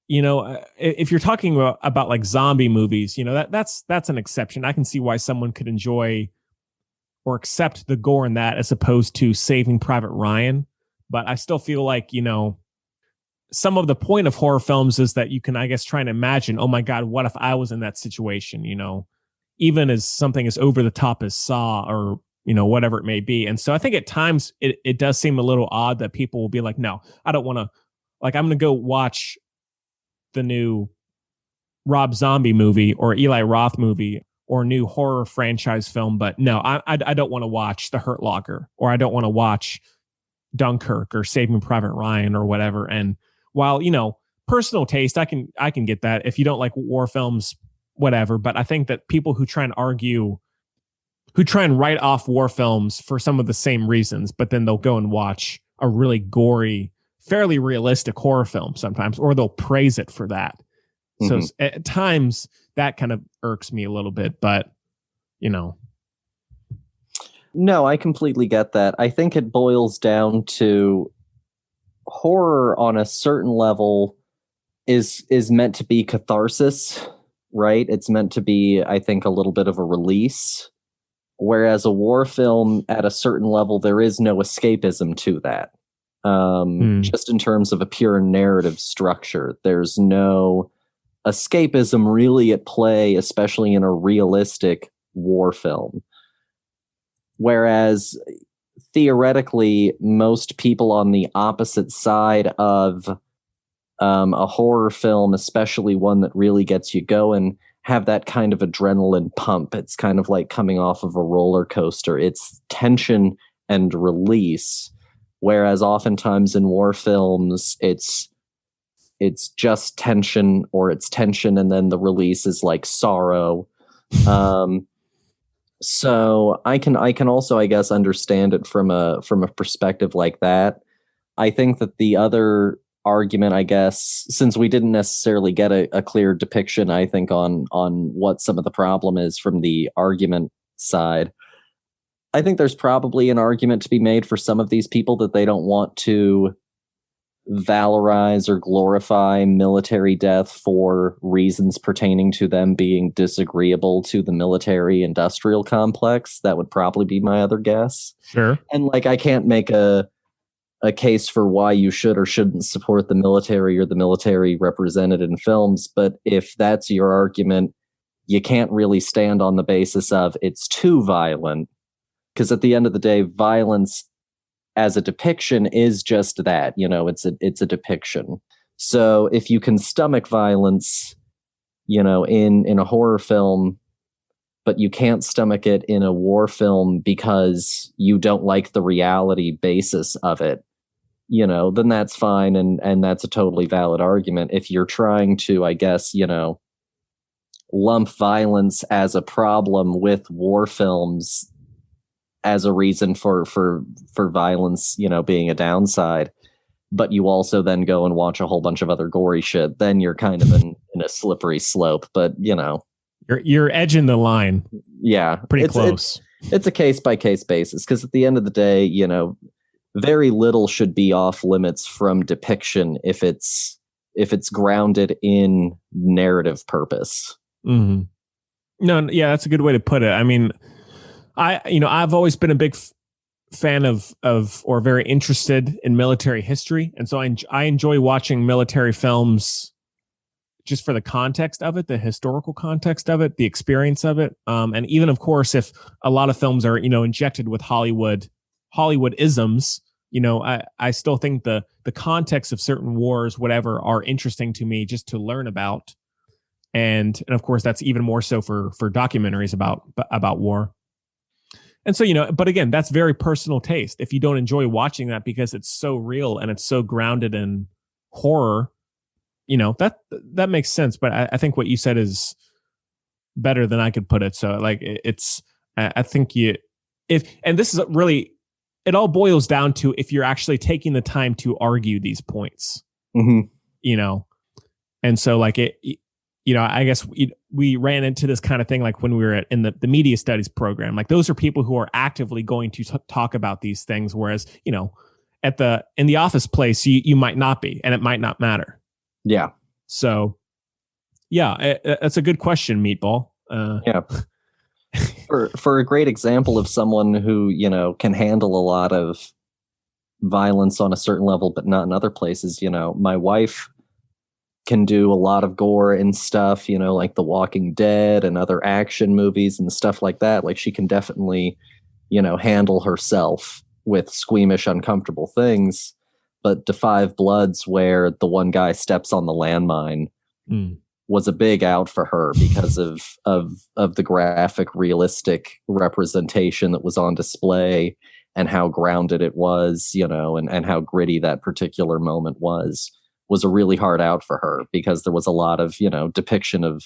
Speaker 1: if you're talking about like zombie movies, that's an exception. I can see why someone could enjoy or accept the gore in that as opposed to Saving Private Ryan. But I still feel like, some of the point of horror films is that you can, I guess, try and imagine, oh my God, what if I was in that situation, even as something as over the top as Saw or, whatever it may be. And so I think at times it does seem a little odd that people will be like, no, I don't want to, like, I'm going to go watch the new Rob Zombie movie or Eli Roth movie or new horror franchise film. But no, I don't want to watch The Hurt Locker, or I don't want to watch Dunkirk or Saving Private Ryan or whatever. And while, personal taste, I can get that. If you don't like war films, whatever. But I think that people who try and write off war films for some of the same reasons, but then they'll go and watch a really gory, fairly realistic horror film sometimes, or they'll praise it for that. Mm-hmm. So at times that kind of irks me a little bit, but No,
Speaker 2: I completely get that. I think it boils down to horror on a certain level is meant to be catharsis, right? It's meant to be, I think, a little bit of a release. Whereas a war film at a certain level, there is no escapism to that. Just in terms of a pure narrative structure, there's no escapism really at play, especially in a realistic war film. Whereas theoretically, most people on the opposite side of a horror film, especially one that really gets you going, have that kind of adrenaline pump. It's kind of like coming off of a roller coaster. It's tension and release. Whereas oftentimes in war films, it's just tension, or it's tension and then the release is like sorrow. So I can also, I guess, understand it from a perspective like that. I think that the other argument, I guess, since we didn't necessarily get a clear depiction, I think, on what some of the problem is from the argument side, I think there's probably an argument to be made for some of these people that they don't want to valorize or glorify military death for reasons pertaining to them being disagreeable to the military industrial complex. That would probably be my other guess.
Speaker 1: Sure.
Speaker 2: And like, I can't make a case for why you should or shouldn't support the military or the military represented in films. But if that's your argument, you can't really stand on the basis of it's too violent. Because at the end of the day, violence as a depiction is just that, it's a depiction. So if you can stomach violence, in a horror film, but you can't stomach it in a war film because you don't like the reality basis of it, then that's fine. And that's a totally valid argument. If you're trying to, I guess, lump violence as a problem with war films as a reason for violence, being a downside, but you also then go and watch a whole bunch of other gory shit, then you're kind of in a slippery slope. But
Speaker 1: you're edging the line.
Speaker 2: Yeah,
Speaker 1: pretty close.
Speaker 2: It's a case by case basis, because at the end of the day, very little should be off limits from depiction if it's grounded in narrative purpose.
Speaker 1: Mm-hmm. No, yeah, that's a good way to put it. I mean, I've always been a big fan of or very interested in military history. And so I enjoy watching military films just for the context of it, the historical context of it, the experience of it. And even, of course, if a lot of films are, injected with Hollywood isms, I still think the context of certain wars, whatever, are interesting to me just to learn about. And of course, that's even more so for documentaries about war. And so, but again, that's very personal taste. If you don't enjoy watching that because it's so real and it's so grounded in horror, that makes sense. But I think what you said is better than I could put it. So like, I think and this is really, it all boils down to if you're actually taking the time to argue these points, and so like I guess we ran into this kind of thing like when we were in the media studies program. Like those are people who are actively going to talk about these things, whereas in the office place you might not be, and it might not matter.
Speaker 2: Yeah.
Speaker 1: So yeah, that's a good question, Meatball.
Speaker 2: Yeah. For a great example of someone who can handle a lot of violence on a certain level, but not in other places. My wife can do a lot of gore and stuff, like The Walking Dead and other action movies and stuff like that. Like she can definitely, handle herself with squeamish, uncomfortable things. But Da 5 Bloods, where the one guy steps on the landmine, was a big out for her because of the graphic, realistic representation that was on display and how grounded it was, and how gritty that particular moment was a really hard out for her, because there was a lot of, depiction of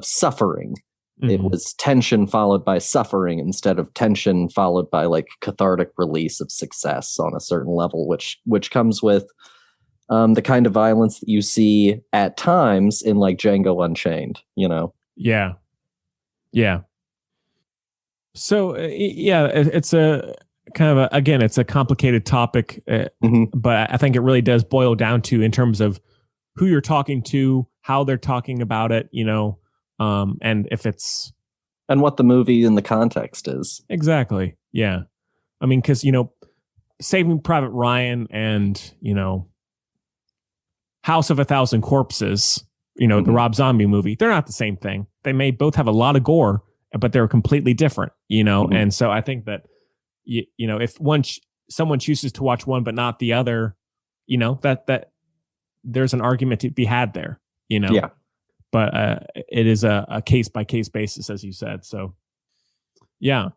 Speaker 2: suffering. Mm-hmm. It was tension followed by suffering instead of tension followed by like cathartic release of success on a certain level, which comes with the kind of violence that you see at times in like Django Unchained, Yeah. So, it's a
Speaker 1: kind of again, it's a complicated topic, but I think it really does boil down to in terms of who you're talking to, how they're talking about it, and if it's
Speaker 2: and what the movie in the context is. Exactly.
Speaker 1: Yeah. I mean, because Saving Private Ryan and House of a Thousand Corpses, the Rob Zombie movie, they're not the same thing. They may both have a lot of gore, but they're completely different, and so I think that if someone chooses to watch one but not the other, that there's an argument to be had there,
Speaker 2: Yeah.
Speaker 1: But it is a case by case basis, as you said. So, yeah.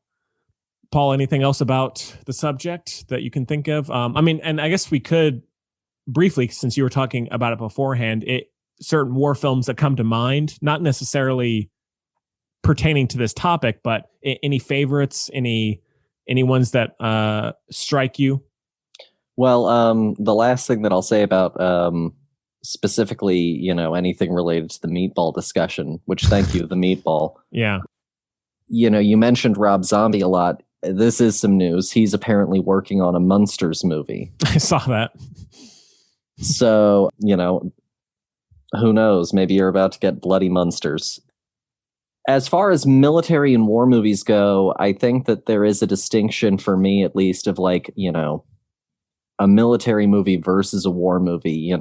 Speaker 1: Paul, anything else about the subject that you can think of? And I guess we could briefly, since you were talking about it beforehand, certain war films that come to mind, not necessarily pertaining to this topic, but any favorites, any ones that strike you?
Speaker 2: Well, the last thing that I'll say about specifically, anything related to the meatball discussion, which thank you, the meatball.
Speaker 1: Yeah.
Speaker 2: You mentioned Rob Zombie a lot. This is some news. He's apparently working on a Munsters movie.
Speaker 1: I saw that.
Speaker 2: So, who knows? Maybe you're about to get bloody Munsters. As far as military and war movies go, I think that there is a distinction for me, at least, of a military movie versus a war movie.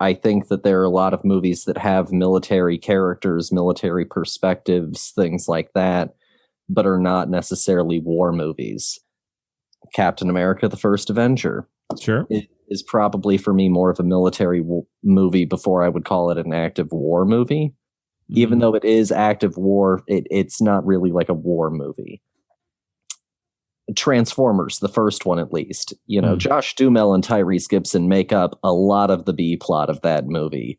Speaker 2: I think that there are a lot of movies that have military characters, military perspectives, things like that, but are not necessarily war movies. Captain America, the First Avenger.
Speaker 1: Sure.
Speaker 2: It is probably for me more of a military movie before I would call it an active war movie. Even though it is active war, it's not really like a war movie. Transformers, the first one at least. Josh Duhamel and Tyrese Gibson make up a lot of the B plot of that movie.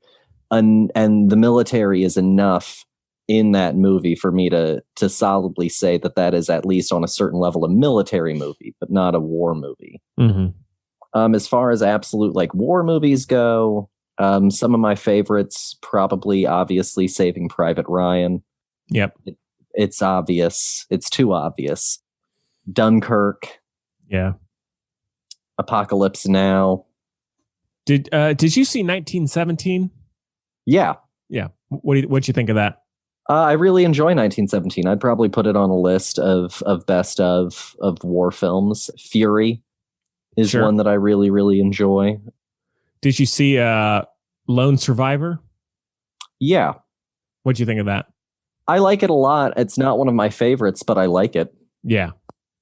Speaker 2: And the military is enough in that movie for me to solidly say that is at least on a certain level a military movie, but not a war movie. As far as absolute war movies go, some of my favorites, probably obviously Saving Private Ryan.
Speaker 1: Yep.
Speaker 2: It's obvious. It's too obvious. Dunkirk.
Speaker 1: Yeah.
Speaker 2: Apocalypse Now.
Speaker 1: Did you see 1917?
Speaker 2: Yeah.
Speaker 1: Yeah. What'd you think of that?
Speaker 2: I really enjoy 1917. I'd probably put it on a list of best of war films. Fury is one that I really, really enjoy.
Speaker 1: Did you see Lone Survivor?
Speaker 2: Yeah.
Speaker 1: What'd you think of that?
Speaker 2: I like it a lot. It's not one of my favorites, but I like it.
Speaker 1: Yeah.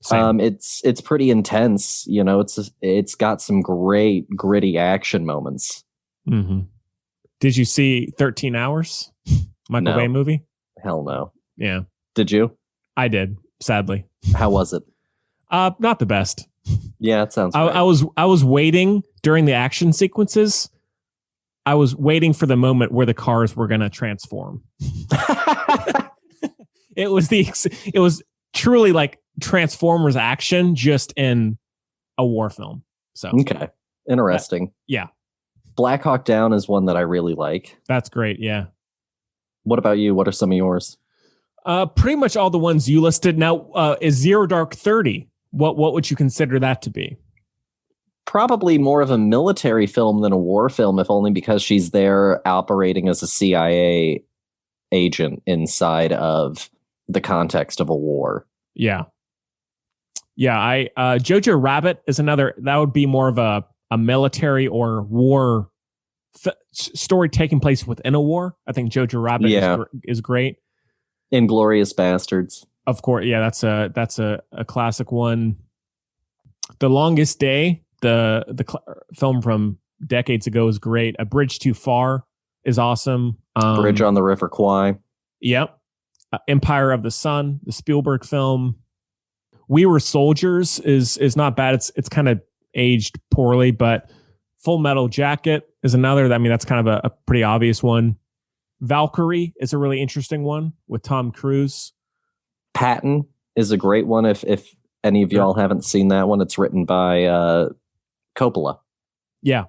Speaker 1: Same.
Speaker 2: It's pretty intense. It's got some great gritty action moments.
Speaker 1: Mm-hmm. Did you see 13 Hours? Michael Bay movie?
Speaker 2: Hell no.
Speaker 1: Yeah.
Speaker 2: Did you?
Speaker 1: I did, sadly.
Speaker 2: How was it?
Speaker 1: Not the best.
Speaker 2: Yeah, it sounds.
Speaker 1: I was waiting during the action sequences. I was waiting for the moment where the cars were going to transform. It was truly like Transformers action, just in a war film. So
Speaker 2: okay, interesting.
Speaker 1: Yeah,
Speaker 2: Black Hawk Down is one that I really like.
Speaker 1: That's great. Yeah.
Speaker 2: What about you? What are some of yours?
Speaker 1: Pretty much all the ones you listed. Now, is Zero Dark 30? What would you consider that to be?
Speaker 2: Probably more of a military film than a war film, if only because she's there operating as a CIA agent inside of the context of a war.
Speaker 1: Yeah. Yeah, Jojo Rabbit is another, that would be more of a military or war story taking place within a war. I think Jojo Rabbit is great.
Speaker 2: Inglourious Bastards.
Speaker 1: Of course, yeah, that's a classic one. The Longest Day, the film from decades ago, is great. A Bridge Too Far is awesome.
Speaker 2: Bridge on the River Kwai.
Speaker 1: Yep. Empire of the Sun, the Spielberg film. We Were Soldiers is not bad. It's kind of aged poorly, but Full Metal Jacket is another. I mean, that's kind of a pretty obvious one. Valkyrie is a really interesting one with Tom Cruise.
Speaker 2: Patton is a great one. If any of y'all haven't seen that one, it's written by Coppola.
Speaker 1: Yeah.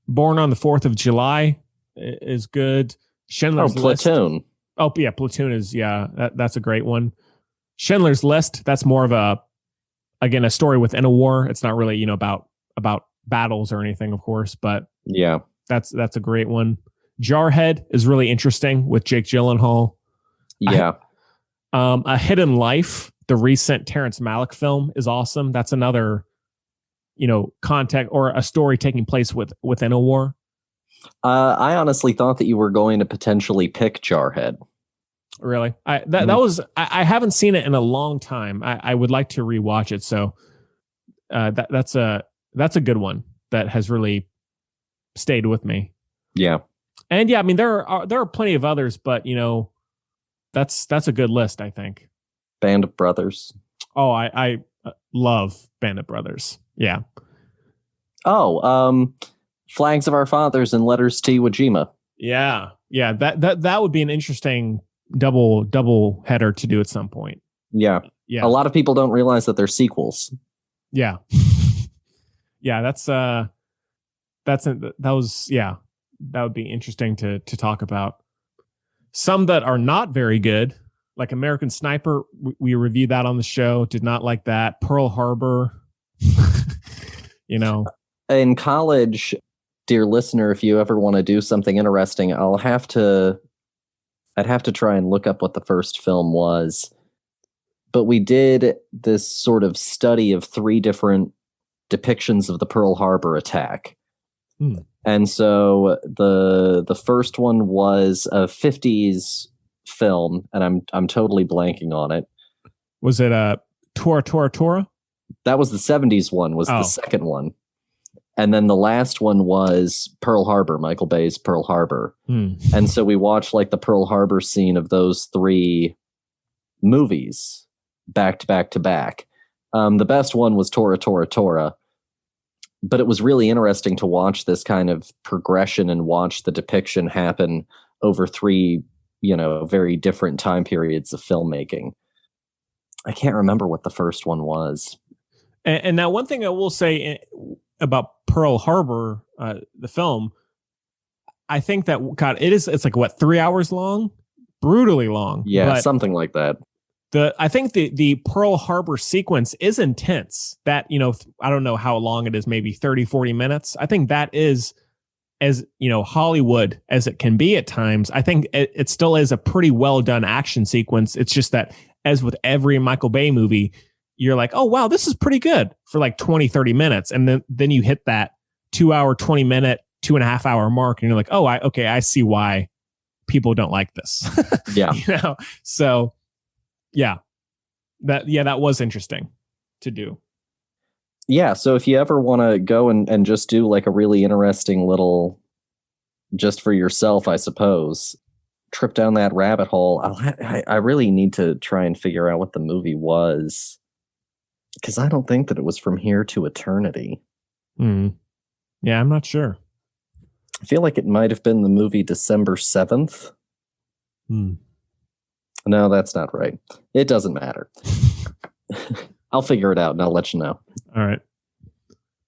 Speaker 1: Born on the 4th of July is good. Schindler's List.
Speaker 2: Platoon.
Speaker 1: Oh, yeah. Platoon is, that's a great one. Schindler's List, that's more of a again, a story within a war. It's not really, about battles or anything, of course, but
Speaker 2: yeah,
Speaker 1: that's a great one. Jarhead is really interesting with Jake Gyllenhaal.
Speaker 2: Yeah.
Speaker 1: A Hidden Life, the recent Terrence Malick film, is awesome. That's another, context or a story taking place within a war.
Speaker 2: I honestly thought that you were going to potentially pick Jarhead.
Speaker 1: Really? I haven't seen it in a long time. I would like to rewatch it. So that's a good one that has really stayed with me.
Speaker 2: Yeah.
Speaker 1: And yeah, I mean, there are plenty of others, but that's a good list, I think.
Speaker 2: Band of Brothers.
Speaker 1: Oh, I love Band of Brothers. Yeah.
Speaker 2: Oh, Flags of Our Fathers and Letters to Iwo Jima.
Speaker 1: Yeah. Yeah. That would be an interesting double header to do at some point.
Speaker 2: Yeah.
Speaker 1: Yeah.
Speaker 2: A lot of people don't realize that they're sequels.
Speaker 1: Yeah. Yeah. That would be interesting to talk about. Some that are not very good, like American Sniper, we reviewed that on the show. Did not like that. Pearl Harbor.
Speaker 2: In college, dear listener, if you ever want to do something interesting, I'd have to try and look up what the first film was. But we did this sort of study of 3 different depictions of the Pearl Harbor attack. And so the first one was a 50s film, and I'm totally blanking on it.
Speaker 1: Was it Tora Tora Tora?
Speaker 2: That was the 70s one, was the second one. And then the last one was Pearl Harbor, Michael Bay's Pearl Harbor. And so we watched like the Pearl Harbor scene of those 3 movies back to back to back. The best one was Tora Tora Tora. But it was really interesting to watch this kind of progression and watch the depiction happen over 3, very different time periods of filmmaking. I can't remember what the first one was.
Speaker 1: And now one thing I will say about Pearl Harbor, the film, I think that, God, it's like, what, 3 hours long? Brutally long.
Speaker 2: Yeah, something like that.
Speaker 1: I think the Pearl Harbor sequence is intense. That, I don't know how long it is, maybe 30, 40 minutes. I think that is as, Hollywood as it can be at times. I think it still is a pretty well done action sequence. It's just that, as with every Michael Bay movie, you're like, oh, wow, this is pretty good for like 20, 30 minutes. And then you hit that 2 hour, 20 minute, 2.5 hour mark. And you're like, oh, I see why people don't like this.
Speaker 2: Yeah.
Speaker 1: So yeah, that was interesting to do.
Speaker 2: Yeah. So if you ever want to go and just do like a really interesting little, just for yourself, I suppose, trip down that rabbit hole, I really need to try and figure out what the movie was, because I don't think that it was From Here to Eternity.
Speaker 1: Yeah, I'm not sure.
Speaker 2: I feel like it might have been the movie December 7th. No, that's not right. It doesn't matter. I'll figure it out and I'll let you know.
Speaker 1: All right.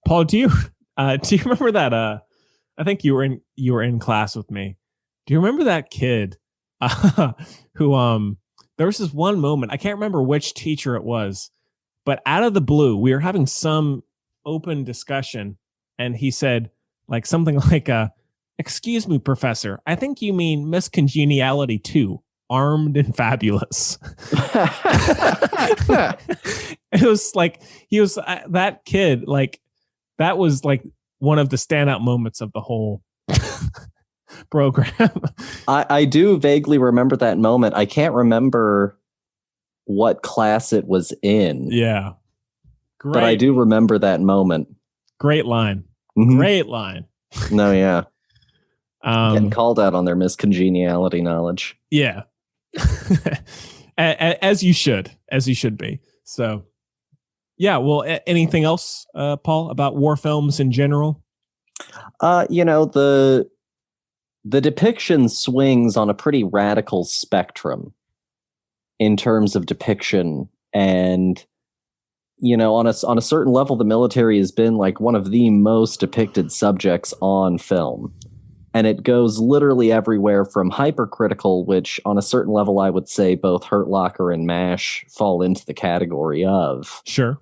Speaker 1: Paul, do you remember that? I think you were in class with me. Do you remember that kid who there was this one moment, I can't remember which teacher it was, but out of the blue, we were having some open discussion, and he said like something like, "Excuse me, professor, I think you mean Miss Congeniality 2. Armed and Fabulous." It was like he was that kid, like that was like one of the standout moments of the whole program.
Speaker 2: I do vaguely remember that moment. I can't remember what class it was in.
Speaker 1: Yeah. Great.
Speaker 2: But I do remember that moment.
Speaker 1: Great line. Great line.
Speaker 2: No, yeah. Getting called out on their miscongeniality knowledge.
Speaker 1: Yeah. as you should be. So yeah, well, anything else, Paul, about war films in general?
Speaker 2: The depiction swings on a pretty radical spectrum in terms of depiction, and on a certain level, the military has been like one of the most depicted subjects on film. And it goes literally everywhere from hypercritical, which on a certain level, I would say both Hurt Locker and MASH fall into the category of.
Speaker 1: Sure.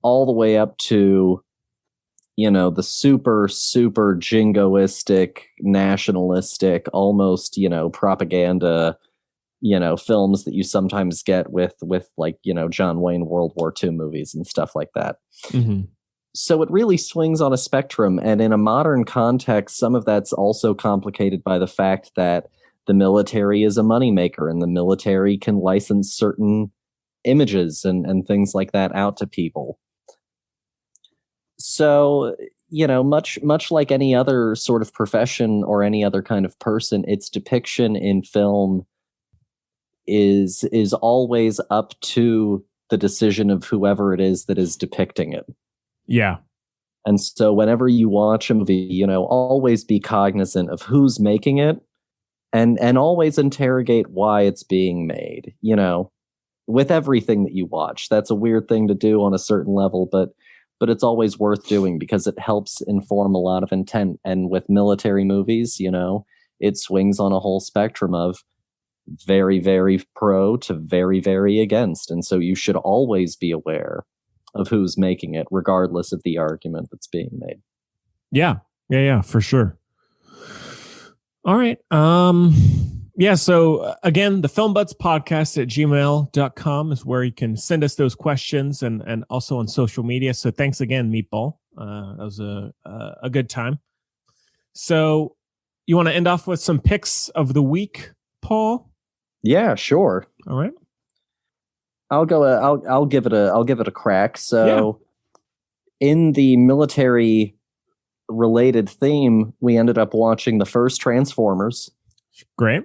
Speaker 2: all the way up to, the super, super jingoistic, nationalistic, almost, propaganda, films that you sometimes get with like, John Wayne World War II movies and stuff like that.
Speaker 1: Mm-hmm.
Speaker 2: So it really swings on a spectrum. And in a modern context, some of that's also complicated by the fact that the military is a moneymaker, and the military can license certain images and things like that out to people. So, much like any other sort of profession or any other kind of person, its depiction in film is always up to the decision of whoever it is that is depicting it.
Speaker 1: Yeah.
Speaker 2: And so whenever you watch a movie, always be cognizant of who's making it, and always interrogate why it's being made, with everything that you watch. That's a weird thing to do on a certain level, but it's always worth doing because it helps inform a lot of intent. And with military movies, it swings on a whole spectrum of very, very pro to very, very against. And so you should always be aware of who's making it, regardless of the argument that's being made.
Speaker 1: Yeah, for sure. All right. So again, the filmbuds.podcast@gmail.com is where you can send us those questions, and also on social media. So thanks again, Meatball. That was a good time. So you want to end off with some picks of the week, Paul?
Speaker 2: Yeah, sure.
Speaker 1: All right.
Speaker 2: I'll give it a crack. So in the military related theme, we ended up watching the first Transformers.
Speaker 1: Great.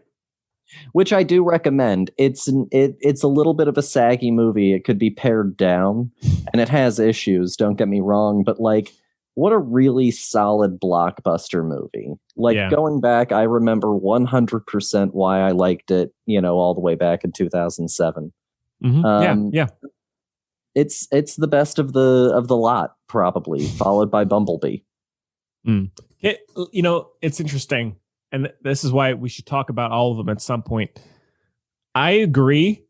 Speaker 2: Which I do recommend. It's a little bit of a saggy movie. It could be pared down, and it has issues, don't get me wrong, but like, what a really solid blockbuster movie. Going back, I remember 100% why I liked it, all the way back in 2007.
Speaker 1: Mm-hmm.
Speaker 2: It's the best of the lot, probably, followed by Bumblebee.
Speaker 1: It's interesting, and this is why we should talk about all of them at some point. I agree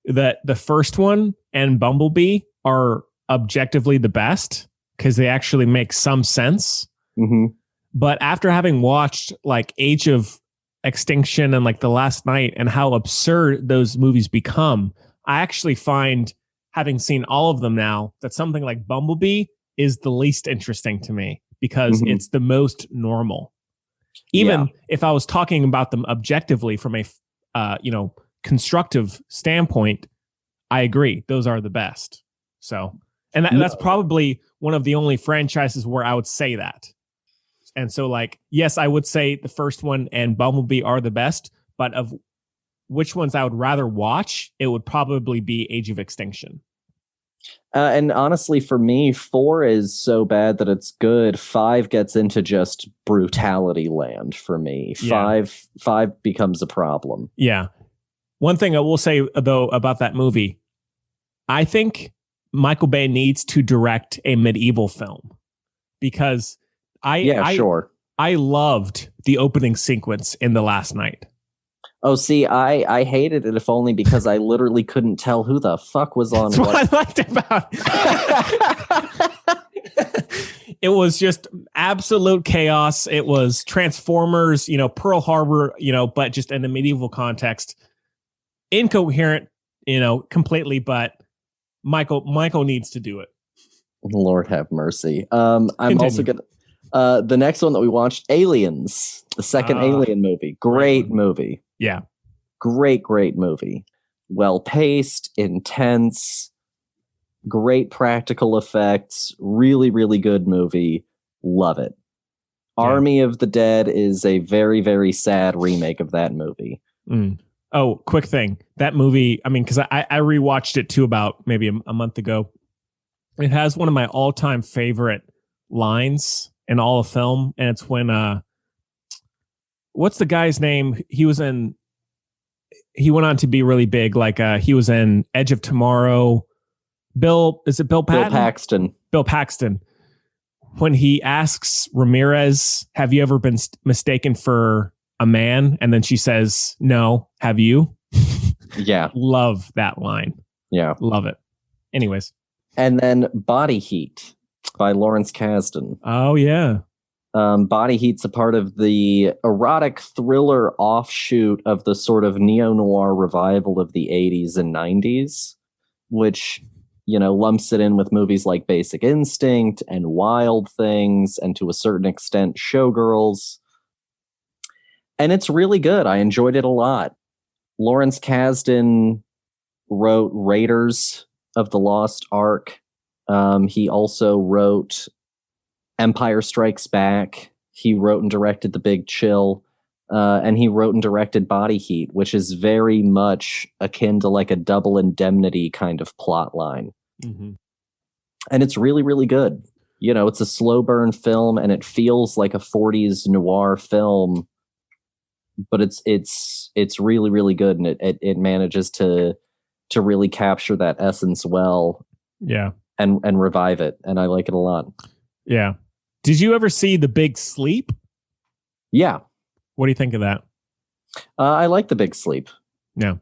Speaker 1: that the first one and Bumblebee are objectively the best because they actually make some sense.
Speaker 2: Mm-hmm.
Speaker 1: But after having watched like Age of Extinction and like The Last Night and how absurd those movies become, I actually find, having seen all of them now, that something like Bumblebee is the least interesting to me because it's the most normal. Even if I was talking about them objectively from a, constructive standpoint, I agree. Those are the best. So, and that's probably one of the only franchises where I would say that. And so yes, I would say the first one and Bumblebee are the best, but of which ones I would rather watch, it would probably be Age of Extinction.
Speaker 2: And honestly, for me, 4 is so bad that it's good. 5 gets into just brutality land for me. 5 becomes a problem.
Speaker 1: Yeah. One thing I will say, though, about that movie, I think Michael Bay needs to direct a medieval film because I loved the opening sequence in The Last Night.
Speaker 2: Oh, see, I hated it, if only because I literally couldn't tell who the fuck was on
Speaker 1: what I liked about it. It was just absolute chaos. It was Transformers, Pearl Harbor, but just in the medieval context. Incoherent, completely, but Michael needs to do it.
Speaker 2: Lord have mercy. I'm also gonna the next one that we watched, Aliens, the second Alien movie. Great movie.
Speaker 1: Yeah.
Speaker 2: Great movie. Well paced, intense, great practical effects, really, really good movie. Love it. Yeah. Army of the Dead is a very, very sad remake of that movie.
Speaker 1: Oh, quick thing. That movie, because I rewatched it too about maybe a month ago. It has one of my all-time favorite lines in all of film, and it's when what's the guy's name? He went on to be really big. He was in Edge of Tomorrow. Is it Bill Patton?
Speaker 2: Bill Paxton.
Speaker 1: Bill Paxton. When he asks Ramirez, have you ever been mistaken for a man? And then she says, no, have you?
Speaker 2: Yeah.
Speaker 1: Love that line.
Speaker 2: Yeah.
Speaker 1: Love it. Anyways.
Speaker 2: And then Body Heat by Lawrence Kasdan.
Speaker 1: Oh, yeah.
Speaker 2: Body Heat's a part of the erotic thriller offshoot of the sort of neo-noir revival of the 80s and 90s, which, lumps it in with movies like Basic Instinct and Wild Things, and to a certain extent, Showgirls. And it's really good. I enjoyed it a lot. Lawrence Kasdan wrote Raiders of the Lost Ark. He also wrote Empire Strikes Back. He wrote and directed The Big Chill. And he wrote and directed Body Heat, which is very much akin to like a Double Indemnity kind of plot line.
Speaker 1: Mm-hmm.
Speaker 2: And it's really, really good. It's a slow burn film, and it feels like a 40s noir film, but it's really, really good, and it manages to really capture that essence well.
Speaker 1: Yeah.
Speaker 2: And revive it, and I like it a lot.
Speaker 1: Yeah. Did you ever see The Big Sleep?
Speaker 2: Yeah.
Speaker 1: What do you think of that?
Speaker 2: I like The Big Sleep.
Speaker 1: Yeah.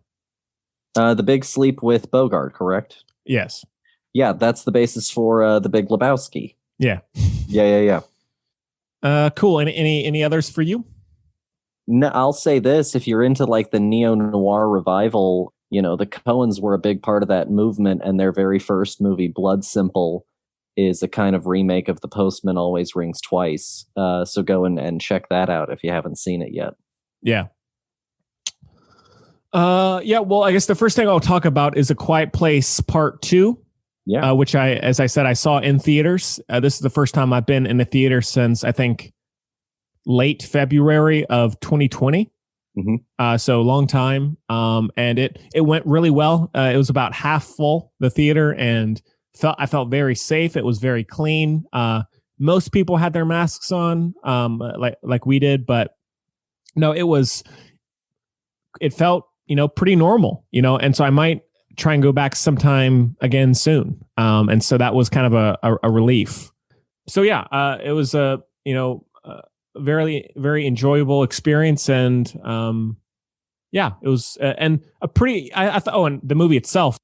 Speaker 2: The Big Sleep with Bogart, correct?
Speaker 1: Yes.
Speaker 2: Yeah, that's the basis for The Big Lebowski.
Speaker 1: Yeah.
Speaker 2: Yeah.
Speaker 1: Cool. Any others for you?
Speaker 2: No, I'll say this: if you're into like the neo-noir revival, the Coens were a big part of that movement, and their very first movie, Blood Simple, is a kind of remake of The Postman Always Rings Twice. So go and check that out if you haven't seen it yet.
Speaker 1: Yeah. Yeah. Well, I guess the first thing I'll talk about is A Quiet Place Part 2.
Speaker 2: Yeah.
Speaker 1: Which as I said, I saw in theaters. This is the first time I've been in a theater since, I think, late February of 2020.
Speaker 2: Mm-hmm.
Speaker 1: So long time. And it went really well. It was about half full, the theater, and I felt very safe. It was very clean. Most people had their masks on, like we did, but no, it felt, pretty normal, and so I might try and go back sometime again soon. And so that was kind of a relief. So yeah, it was a very, very enjoyable experience, and yeah, it was and a pretty. I thought. Oh, and the movie itself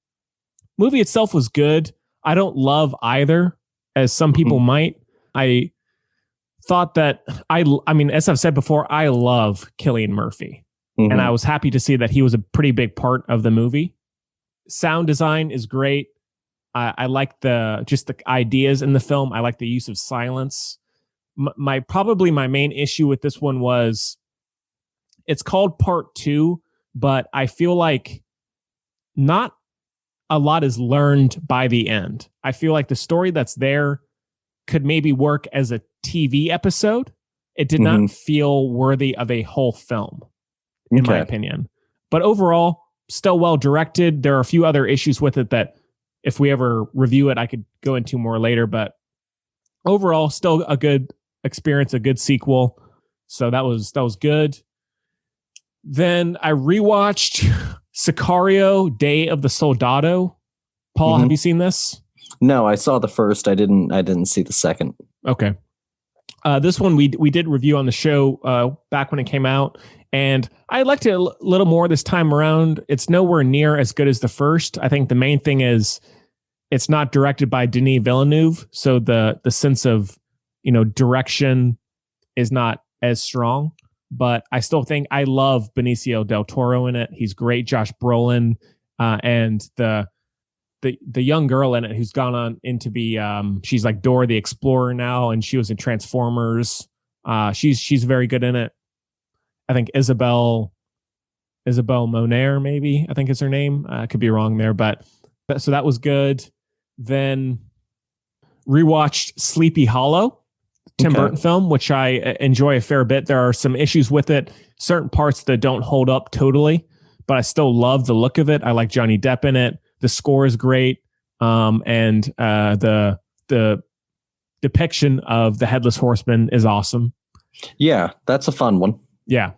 Speaker 1: was good. I don't love either, as some people might. I thought that I mean, as I've said before, I love Cillian Murphy, and I was happy to see that he was a pretty big part of the movie. Sound design is great. I like the ideas in the film. I like the use of silence. Probably my main issue with this one was it's called Part 2, but I feel like not a lot is learned by the end. I feel like the story that's there could maybe work as a TV episode. It did not feel worthy of a whole film, in my opinion. But overall, still well directed. There are a few other issues with it that if we ever review it, I could go into more later. But overall, still a good experience, a good sequel. So that was good. Then I rewatched Sicario, Day of the Soldado. Paul, have you seen this?
Speaker 2: No, I saw the first. I didn't see the second.
Speaker 1: Okay. This one we did review on the show back when it came out, and I liked it a little more this time around. It's nowhere near as good as the first. I think the main thing is it's not directed by Denis Villeneuve, so the sense of direction is not as strong. But I still think I love Benicio del Toro in it. He's great. Josh Brolin and the young girl in it who's gone on into be she's like Dora the Explorer now, and she was in Transformers. She's very good in it. I think Isabel Moner, maybe I think is her name. I could be wrong there, but so that was good. Then rewatched Sleepy Hollow, Tim Burton film, which I enjoy a fair bit. There are some issues with it, certain parts that don't hold up totally, but I still love the look of it. I like Johnny Depp in it. The score is great, and the depiction of the Headless Horseman is awesome.
Speaker 2: Yeah, that's a fun one.
Speaker 1: Yeah.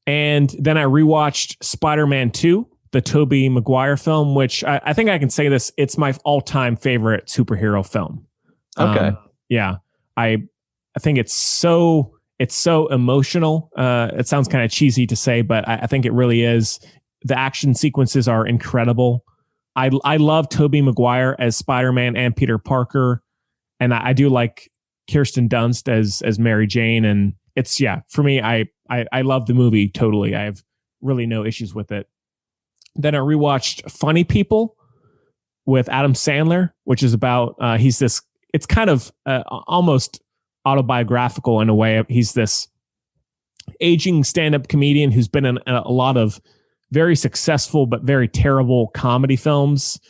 Speaker 1: And then I rewatched Spider-Man 2, the Tobey Maguire film, which I think I can say this. It's my all-time favorite superhero film.
Speaker 2: Okay.
Speaker 1: Yeah. I think it's so emotional. It sounds kind of cheesy to say, but I think it really is. The action sequences are incredible. I love Tobey Maguire as Spider-Man and Peter Parker, and I do like Kirsten Dunst as Mary Jane, and it's for me. I love the movie totally. I have really no issues with it. Then I rewatched Funny People with Adam Sandler, which is about it's kind of almost autobiographical in a way. He's this aging stand-up comedian who's been in a lot of very successful but very terrible comedy films,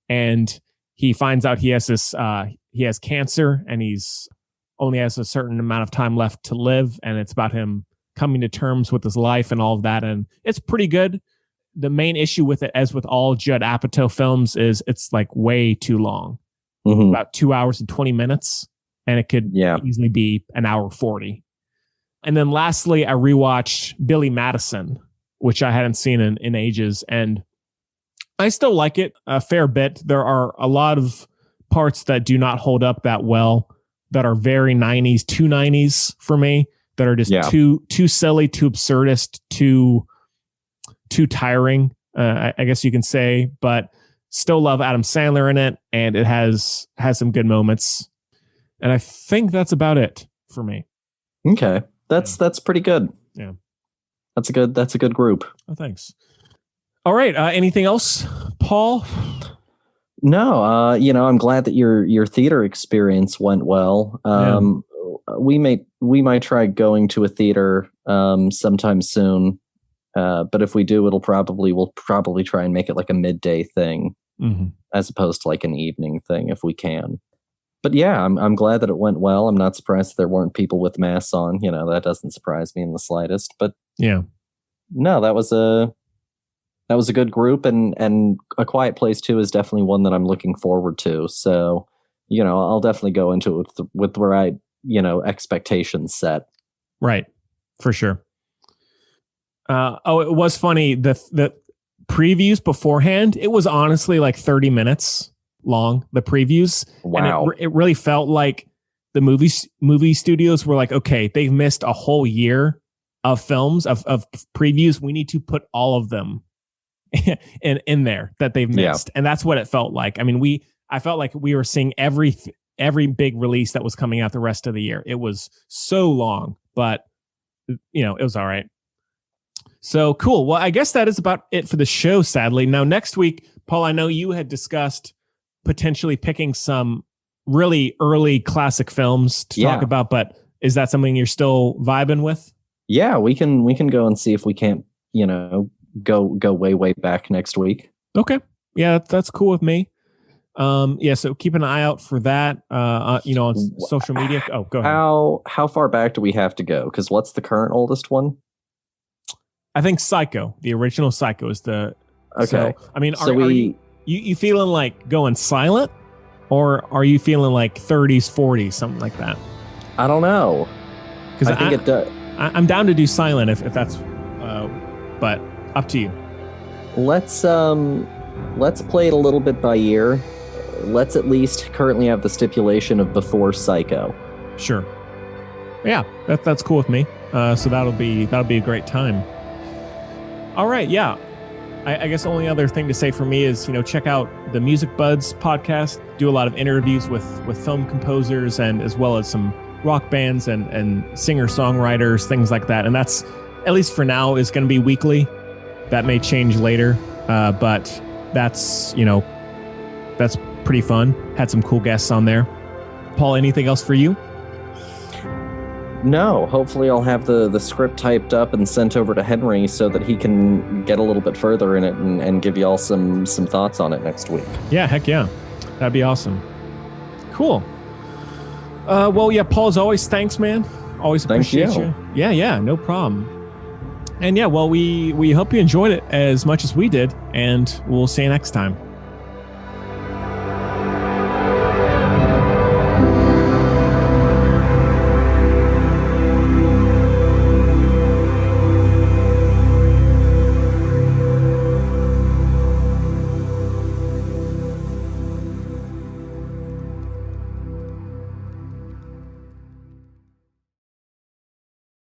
Speaker 1: and he finds out he has cancer, and he's only has a certain amount of time left to live, and it's about him coming to terms with his life and all of that, and it's pretty good. The main issue with it, as with all Judd Apatow films, is it's like way too long. About 2 hours and 20 minutes, and it could easily be an hour 40. And then lastly, I rewatched Billy Madison, which I hadn't seen in ages, and I still like it a fair bit. There are a lot of parts that do not hold up that well, that are very 90s, too 90s for me, that are just too silly, too absurdist, too tiring, I guess you can say, but still love Adam Sandler in it, and it has some good moments. And I think that's about it for me.
Speaker 2: Okay. That's pretty good.
Speaker 1: Yeah.
Speaker 2: That's a good group.
Speaker 1: Oh, thanks. All right. Anything else, Paul?
Speaker 2: No, I'm glad that your theater experience went well. We might try going to a theater sometime soon. But if we do, we'll probably try and make it like a midday thing, as opposed to like an evening thing if we can. But yeah, I'm glad that it went well. I'm not surprised there weren't people with masks on. That doesn't surprise me in the slightest. But no, that was a good group, and A Quiet Place 2 is definitely one that I'm looking forward to. So, I'll definitely go into it with the right, expectations set.
Speaker 1: Right, for sure. It was funny. The previews beforehand, it was honestly like 30 minutes long, the previews.
Speaker 2: Wow.
Speaker 1: And it really felt like the movie studios were like, okay, they've missed a whole year of films, of previews. We need to put all of them in there that they've missed. And that's what it felt like. I mean, I felt like we were seeing every big release that was coming out the rest of the year. It was so long, but it was all right. So cool. Well, I guess that is about it for the show, sadly. Now, next week, Paul, I know you had discussed potentially picking some really early classic films to talk about, but is that something you're still vibing with?
Speaker 2: Yeah, we can go and see if we can't, go way back next week.
Speaker 1: Okay. Yeah, that's cool with me. So keep an eye out for that, on social media. Oh, go ahead.
Speaker 2: How far back do we have to go? Because what's the current oldest one?
Speaker 1: I think Psycho, the original Psycho, is the...
Speaker 2: Okay.
Speaker 1: So, I mean, are you feeling like going silent, or are you feeling like 30s, 40s, something like that?
Speaker 2: I don't know.
Speaker 1: Because I think it does. I'm down to do silent if that's... but up to you.
Speaker 2: Let's play it a little bit by ear. Let's at least currently have the stipulation of before Psycho.
Speaker 1: Sure. Yeah, that's cool with me. So that'll be a great time. All right, yeah. I guess the only other thing to say for me is, check out the Music Buds podcast. Do a lot of interviews with film composers, and as well as some rock bands and singer-songwriters, things like that. And that's, at least for now, is going to be weekly. That may change later, but that's pretty fun. Had some cool guests on there. Paul, anything else for you?
Speaker 2: No, hopefully I'll have the script typed up and sent over to Henry so that he can get a little bit further in it and give you all some thoughts on it next week.
Speaker 1: Yeah, heck yeah. That'd be awesome. Cool. Well, yeah, Paul, as always, thanks, man. Always appreciate you. Yeah, no problem. And yeah, well, we hope you enjoyed it as much as we did, and we'll see you next time.